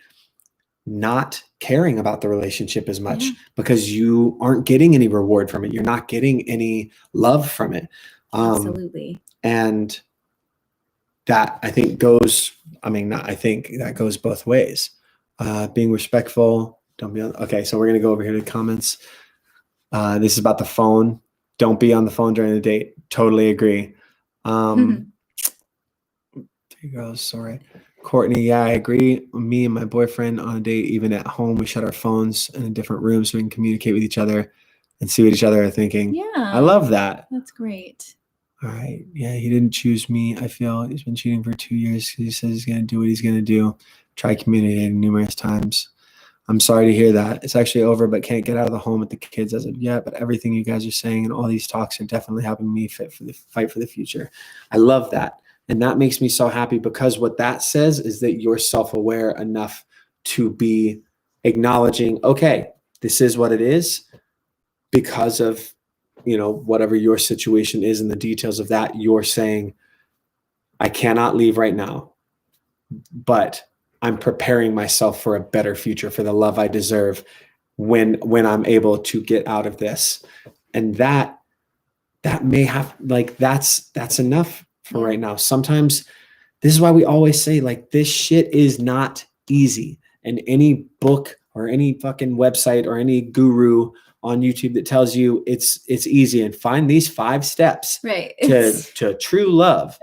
A: not caring about the relationship as much because you aren't getting any reward from it. You're not getting any love from it.
B: Absolutely.
A: And that I think that goes both ways. Being respectful. Don't be on. Okay. So we're going to go over here to comments. This is about the phone. Don't be on the phone during the date. Totally agree. There you go. Sorry. Courtney. Yeah, I agree. Me and my boyfriend on a date, even at home, we shut our phones in a different room so we can communicate with each other and see what each other are thinking.
B: Yeah.
A: I love that.
B: That's great.
A: All right. Yeah. He didn't choose me. I feel he's been cheating for 2 years. He says he's going to do what he's going to do. Try communicating numerous times. I'm sorry to hear that. It's actually over, but can't get out of the home with the kids as of yet. But everything you guys are saying and all these talks are definitely helping me fight for the future. I love that. And that makes me so happy, because what that says is that you're self-aware enough to be acknowledging, okay, this is what it is because of, whatever your situation is and the details of that. You're saying, I cannot leave right now, but I'm preparing myself for a better future, for the love I deserve when I'm able to get out of this. And that may have, like, that's enough for right now. Sometimes this is why we always say, like, this shit is not easy. And any book or any fucking website or any guru on YouTube that tells you it's easy and find these 5 steps to true love.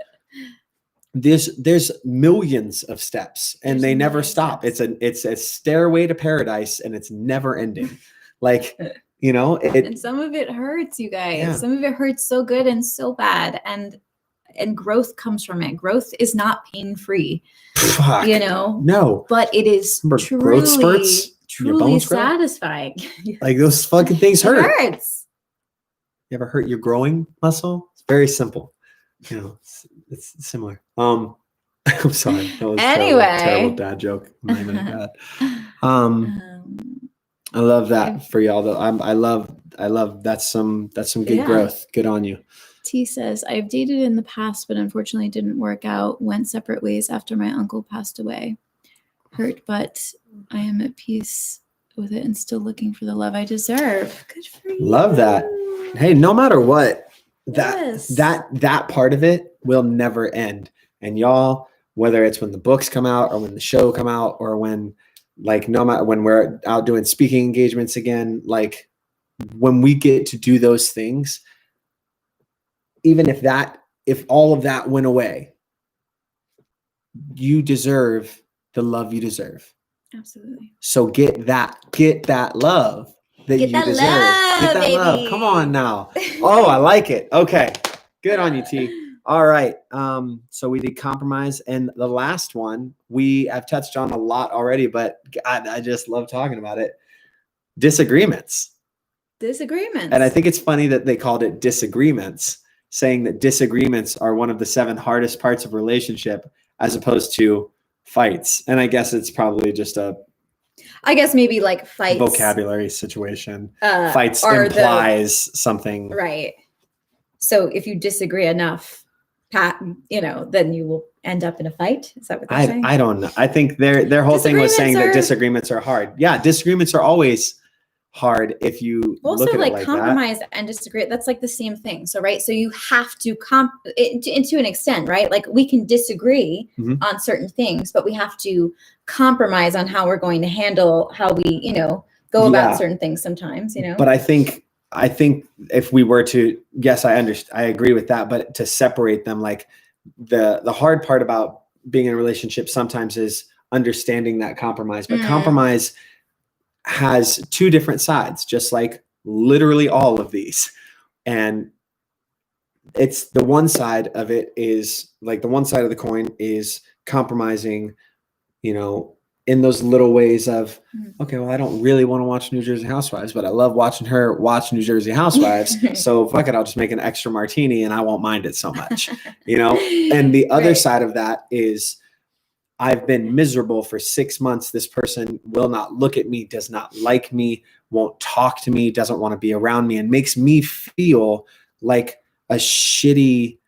A: There's millions of steps and they never stop. It's a stairway to paradise and it's never ending. Like, and
B: some of it hurts, you guys.
A: Yeah.
B: Some of it hurts so good and so bad. And growth comes from it. Growth is not pain-free.
A: Fuck. No.
B: But it is
A: growth spurts,
B: truly satisfying.
A: Like, those fucking things hurt.
B: It hurts.
A: You ever hurt your growing muscle? It's very simple. It's similar. I'm sorry. That was terrible dad joke. I'm not even a dad. I love that for y'all though. I love that's some good growth. Good on you.
B: T says, I've dated in the past, but unfortunately didn't work out. Went separate ways after my uncle passed away. Hurt, but I am at peace with it and still looking for the love I deserve. Good for you.
A: Love that. Hey, no matter what, that part of it will never end. And y'all, whether it's when the books come out or when the show come out or when, like, no matter when we're out doing speaking engagements again, like, when we get to do those things, even if all of that went away, you deserve the love you deserve.
B: Absolutely.
A: So get that love that you deserve. Get that love. Come on now. Oh, I like it. Okay. Good on you, T. All right. So we did compromise. And the last one I've touched on a lot already, but I just love talking about it. Disagreements. And I think it's funny that they called it disagreements, saying that disagreements are one of the 7 hardest parts of relationship, as opposed to fights. And I guess it's probably just a
B: I guess maybe like fights.
A: vocabulary situation. Fights implies something.
B: Right. So if you disagree enough, then you will end up in a fight. Is that what they're saying?
A: I don't know. I think their whole thing was saying that disagreements are hard. Yeah, disagreements are always hard if you
B: also
A: look at
B: like
A: it like
B: compromise
A: that.
B: and disagree. That's like the same thing. So right. So you have to to an extent, right? Like we can disagree on certain things, but we have to compromise on how we're going to handle how we, go about certain things sometimes,
A: But I think if we were to, yes, I agree with that, but to separate them, like the hard part about being in a relationship sometimes is understanding that compromise, but compromise has two different sides, just like literally all of these. And it's the one side of it is like the one side of the coin is compromising, in those little ways of, okay, well, I don't really want to watch New Jersey Housewives, but I love watching her watch New Jersey Housewives. So fuck it, I'll just make an extra martini and I won't mind it so much, And the other side of that is I've been miserable for 6 months. This person will not look at me, does not like me, won't talk to me, doesn't want to be around me, and makes me feel like a shitty,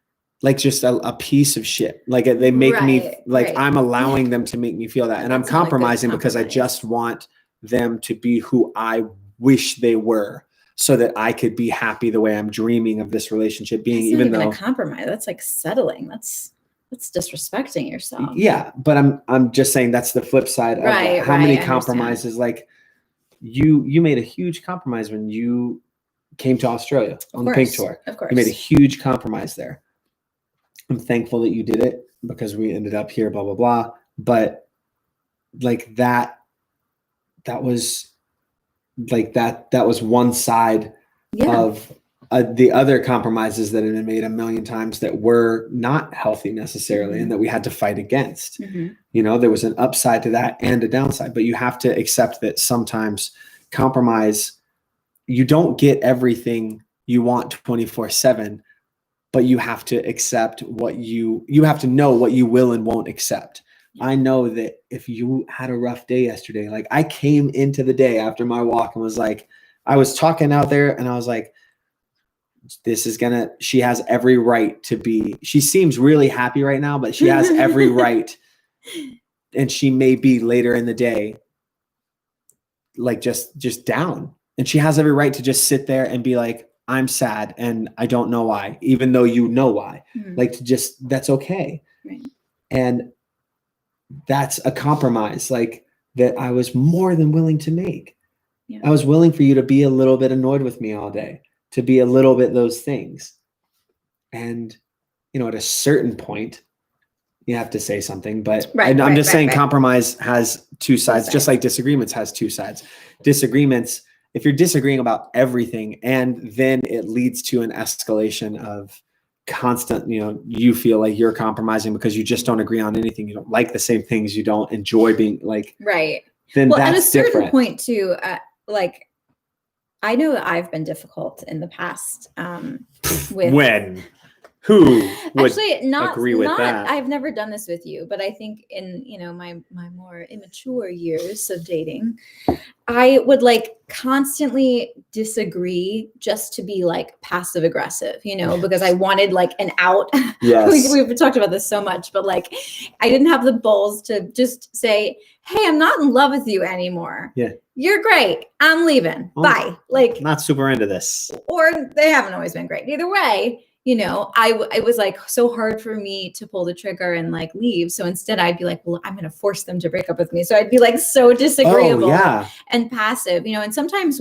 A: like just a piece of shit. Like they make me like I'm allowing them to make me feel that. And I'm compromising because I just want them to be who I wish they were so that I could be happy the way I'm dreaming of this relationship being,
B: that's
A: even
B: not
A: though
B: a compromise. That's like settling. That's disrespecting yourself.
A: Yeah. But I'm just saying that's the flip side of that. How many compromises, like you made a huge compromise when you came to Australia on the Pink Tour.
B: Of course.
A: You made a huge compromise there. I'm thankful that you did it because we ended up here, blah, blah, blah. But like that was like that was one side of the other compromises that had been made a million times that were not healthy necessarily and that we had to fight against. There was an upside to that and a downside, but you have to accept that sometimes compromise, you don't get everything you want 24/7, but you have to accept what you have to know what you will and won't accept. I know that if you had a rough day yesterday, like I came into the day after my walk and was like, I was talking out there and I was like, she has every right to be, she seems really happy right now, but she has every right. And she may be later in the day, like just down. And she has every right to just sit there and be like, I'm sad and I don't know why, even though you know why. Like that's okay.
B: Right.
A: And that's a compromise, like that I was more than willing to make. Yeah. I was willing for you to be a little bit annoyed with me all day, to be a little bit those things. And, at a certain point, you have to say something, but I'm just saying compromise has two sides, just like disagreements has two sides. Disagreements, if you're disagreeing about everything and then it leads to an escalation of constant, you feel like you're compromising because you just don't agree on anything. You don't like the same things. You don't enjoy being like, then that's
B: at a certain
A: different.
B: Point too, like, I know that I've been difficult in the past.
A: When? Who would
B: actually
A: agree with that?
B: I've never done this with you, but I think in my more immature years of dating, I would like constantly disagree just to be like passive aggressive, because I wanted like an out.
A: Yes.
B: We've talked about this so much, but like I didn't have the balls to just say, hey, I'm not in love with you anymore.
A: Yeah.
B: You're great. I'm leaving. Bye. Like,
A: not super into this.
B: Or they haven't always been great. Either way, it was like so hard for me to pull the trigger and like leave. So instead I'd be like, well, I'm going to force them to break up with me. So I'd be like so disagreeable and passive, and sometimes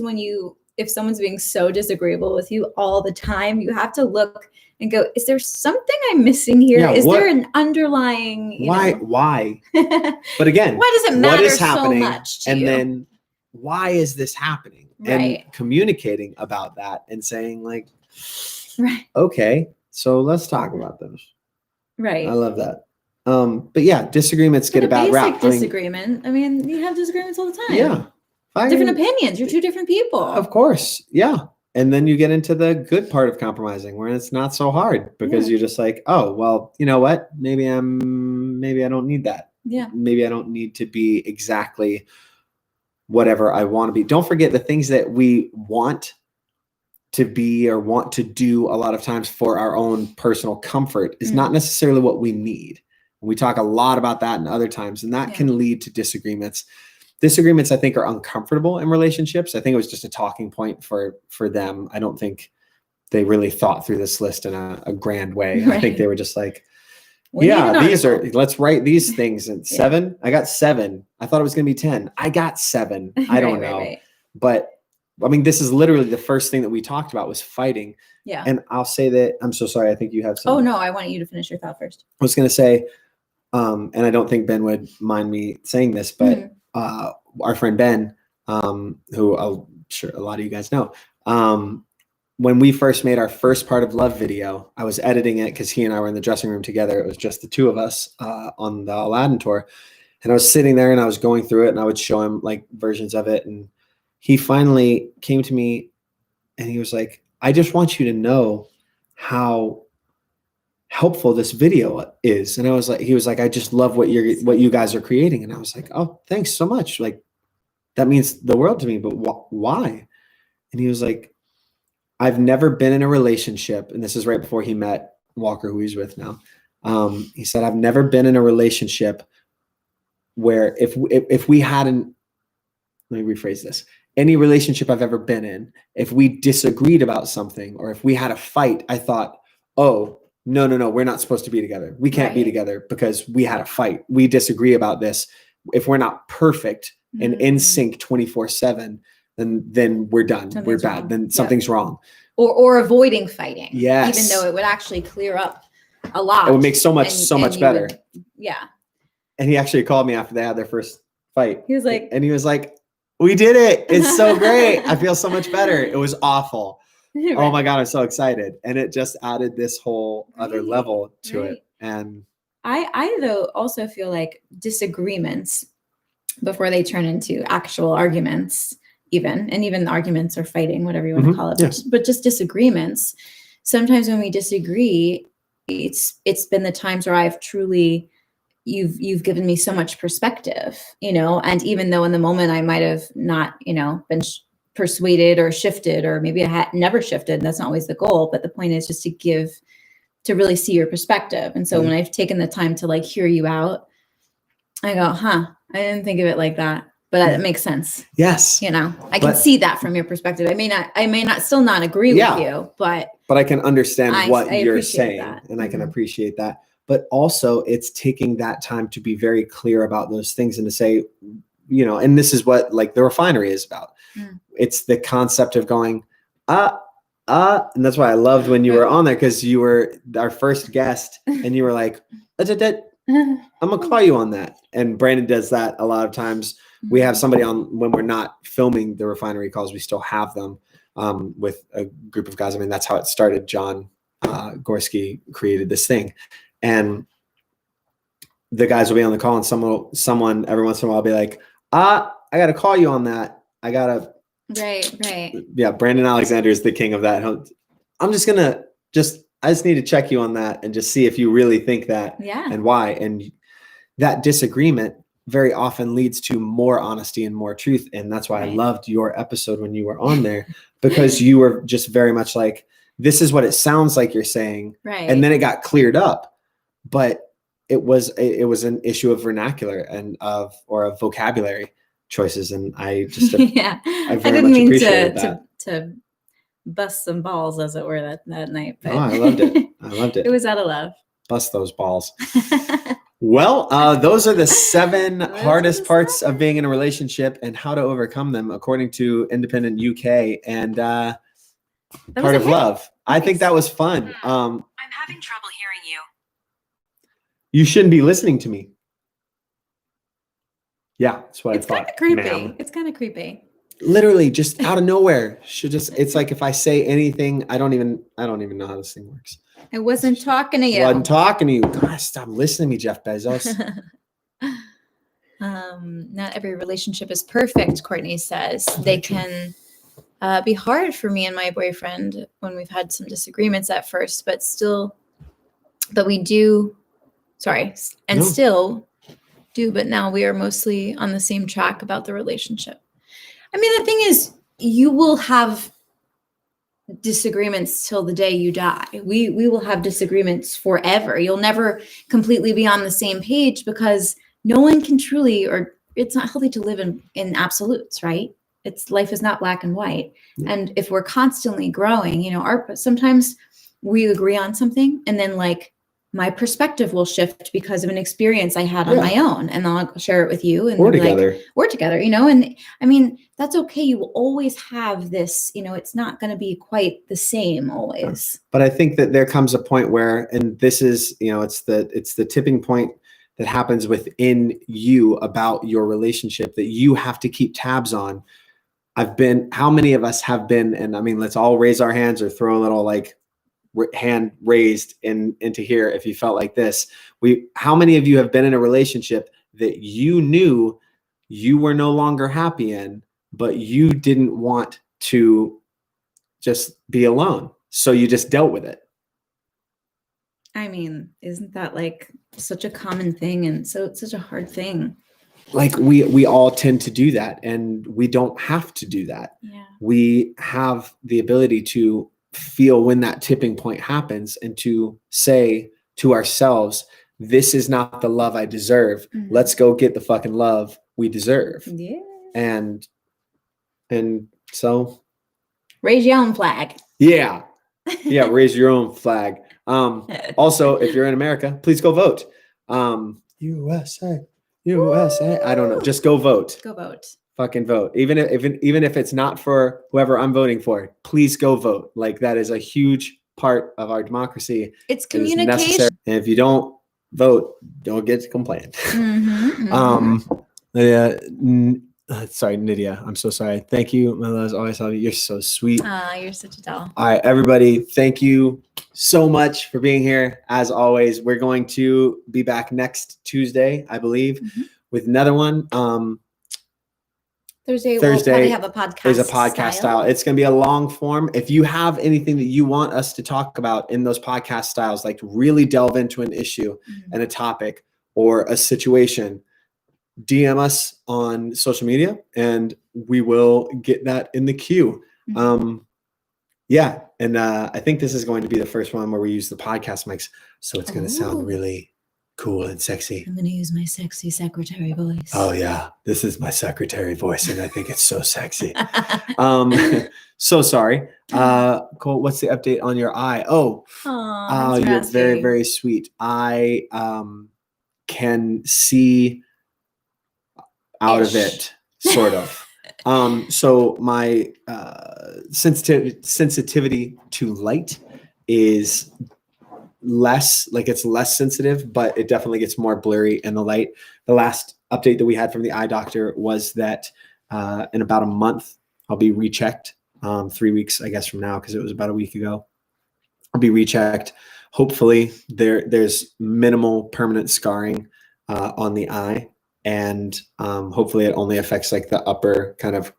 B: if someone's being so disagreeable with you all the time, you have to look and go, is there something I'm missing here?
A: Yeah,
B: is there an underlying,
A: why? But again,
B: why does it matter
A: what is happening,
B: so much to
A: and
B: you?
A: Then why is this happening? And communicating about that and saying like, okay, so let's talk about those. Right. I love that. But yeah, disagreements get a bad rap.
B: Disagreement. I mean, you have disagreements all the time.
A: Yeah.
B: Different opinions. You're two different people.
A: Of course. Yeah. And then you get into the good part of compromising where it's not so hard because you're just like, oh, well, you know what? Maybe I don't need that.
B: Yeah.
A: Maybe I don't need to be exactly whatever I want to be. Don't forget the things that we want to be or want to do a lot of times for our own personal comfort is not necessarily what we need. We talk a lot about that in other times, and that can lead to disagreements. Disagreements, I think, are uncomfortable in relationships. I think it was just a talking point for them. I don't think they really thought through this list in a grand way.
B: Right.
A: I think they were just like, let's write these things. And 7, I got 7. I thought it was going to be 10. I got 7. I don't know.
B: Right.
A: But I mean, this is literally the first thing that we talked about was fighting.
B: Yeah.
A: And I'll say that, I'm so sorry. I think you have some.
B: Oh, no, I want you to finish your thought first.
A: I was going to say, and I don't think Ben would mind me saying this, but our friend Ben, who I'm sure a lot of you guys know, when we first made our first Part of Love video, I was editing it because he and I were in the dressing room together. It was just the two of us on the Aladdin tour. And I was sitting there and I was going through it and I would show him like versions of it. And he finally came to me and he was like, I just want you to know how helpful this video is. And he was like, I just love what you guys are creating. And I was like, oh, thanks so much. Like, that means the world to me, but why? And he was like, I've never been in a relationship. And this is right before he met Walker, who he's with now. He said, I've never been in a relationship where if we hadn't, let me rephrase this. Any relationship I've ever been in, if we disagreed about something or if we had a fight, I thought, oh, no, we're not supposed to be together. We can't be together because we had a fight. We disagree about this. If we're not perfect and in sync 24/7, then we're done. We're bad.
B: Wrong.
A: Then something's wrong.
B: Or avoiding fighting.
A: Yes.
B: Even though it would actually clear up a lot.
A: It would make so much better.
B: Yeah.
A: And he actually called me after they had their first fight.
B: He was like,
A: we did it. It's so great. I feel so much better. It was awful. Right. Oh my God, I'm so excited. And it just added this whole other level to it. And
B: I though also feel like disagreements before they turn into actual arguments, even arguments or fighting, whatever you want to call it, but just disagreements. Sometimes when we disagree, it's been the times where I've truly, you've given me so much perspective, and even though in the moment I might have not, been persuaded or shifted, or maybe I had never shifted, and that's not always the goal, but the point is just to really see your perspective. And so when I've taken the time to like hear you out, I go, I didn't think of it like that, but it makes sense.
A: Yes.
B: I can see that from your perspective. I may not still not agree with you, but
A: I can understand what you're saying
B: that.
A: And I can appreciate that. But also it's taking that time to be very clear about those things and to say, and this is what like the refinery is about. It's the concept of going, and that's why I loved when you were on there, because you were our first guest and you were like, I'm gonna call you on that. And Brandon does that a lot of times. We have somebody on when we're not filming the refinery calls, we still have them with a group of guys. I mean, that's how it started. John Gorski created this thing. And the guys will be on the call and someone every once in a while will be like, I got to call you on that. I got to.
B: Right.
A: Yeah. Brandon Alexander is the king of that. I'm just going to I just need to check you on that and just see if you really think that and why. And that disagreement very often leads to more honesty and more truth. And that's why I loved your episode when you were on there, because you were just very much like, this is what it sounds like you're saying.
B: Right.
A: And then it got cleared up, but it was an issue of vernacular and of vocabulary choices. And I just, I didn't mean
B: to bust some balls, as it were, that night. But
A: I loved it.
B: It was out of love.
A: Bust those balls. Well, those are the 7 hardest parts of being in a relationship and how to overcome them, according to Independent UK and Part of Love. I think that was fun.
C: I'm having trouble hearing you.
A: You shouldn't be listening to me. Yeah, that's what I thought.
B: It's kind of creepy.
A: Literally, just out of nowhere. It's like if I say anything, I don't even know how this thing works.
B: I wasn't talking to you.
A: Wasn't talking to you. Gosh, stop listening to me, Jeff Bezos.
B: Not every relationship is perfect, Courtney says. They can be hard for me and my boyfriend when we've had some disagreements at first, but we do. Sorry. And still, do, but now we are mostly on the same track about the relationship. I mean, the thing is, you will have disagreements till the day you die. We will have disagreements forever. You'll never completely be on the same page because no one can truly, or it's not healthy to live in absolutes, right? Life is not black and white.
A: Yeah.
B: And if we're constantly growing, sometimes we agree on something and then like my perspective will shift because of an experience I had on my own, and I'll share it with you, and
A: Or
B: we'll be
A: together.
B: like, we're together, and I mean, that's okay. You will always have this, it's not going to be quite the same always.
A: But I think that there comes a point where, and this is, it's the tipping point that happens within you about your relationship that you have to keep tabs on. How many of us have been, and I mean, let's all raise our hands or throw a little like hand raised into here if you felt like this. How many of you have been in a relationship that you knew you were no longer happy in, but you didn't want to just be alone, so you just dealt with it?
B: I mean, isn't that like such a common thing, and so it's such a hard thing?
A: Like we all tend to do that, and we don't have to do that.
B: Yeah.
A: We have the ability to feel when that tipping point happens and to say to ourselves, this is not the love I deserve.
B: Mm-hmm.
A: Let's go get the fucking love we deserve.
B: Yeah.
A: And so
B: raise your own flag.
A: Yeah. Raise your own flag. Also, if you're in America, please go vote. USA. I don't know. Just go vote.
B: Go vote.
A: Fucking vote. Even if it's not for whoever I'm voting for, please go vote. Like, that is a huge part of our democracy.
B: It's communication.
A: And if you don't vote, don't get to complain. Sorry, Nydia. I'm so sorry. Thank you, my loves. Always love you. You're so sweet.
B: You're such a doll.
A: All right, everybody. Thank you so much for being here. As always, we're going to be back next Tuesday, I believe, with another one.
B: Thursday, we'll probably have a podcast.
A: There's a podcast style. It's going to be a long form. If you have anything that you want us to talk about in those podcast styles, like really delve into an issue and a topic or a situation, DM us on social media and we will get that in the queue. And I think this is going to be the first one where we use the podcast mics, so it's going to sound really cool and sexy.
B: I'm going to use my sexy secretary voice.
A: Oh yeah, this is my secretary voice, and I think it's so sexy. So sorry, Colt. What's the update on your eye? Oh, you're very, very sweet. I can see out of it, sort of. So my sensitivity to light is less sensitive, but it definitely gets more blurry in the light. The last update that we had from the eye doctor was that in about a month, I'll be rechecked. 3 weeks, I guess, from now, because it was about a week ago. I'll be rechecked. Hopefully there's minimal permanent scarring on the eye. And hopefully it only affects like the upper kind of,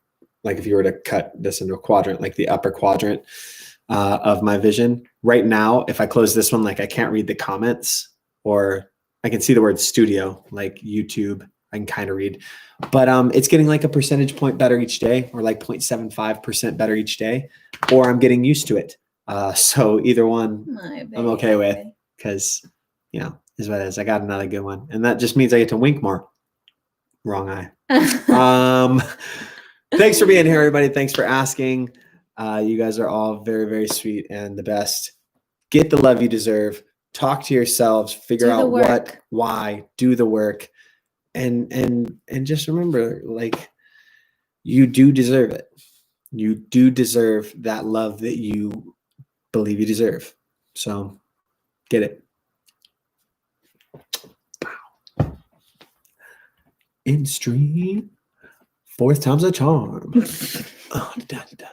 A: like if you were to cut this into a quadrant, like the upper quadrant of my vision. Right now, if I close this one, like I can't read the comments, or I can see the word studio, like YouTube, I can kind of read, but it's getting like a percentage point better each day, or like 0.75% better each day, or I'm getting used to it. So either one I'm okay with, because, is what it is. I got another good one. And that just means I get to wink more. Wrong eye. Thanks for being here, everybody. Thanks for asking. You guys are all very, very sweet and the best. Get the love you deserve. Talk to yourselves. Figure out what, why. Do the work, and just remember, like, you do deserve it. You do deserve that love that you believe you deserve. So, get it. In stream, fourth time's a charm. Oh, da, da, da.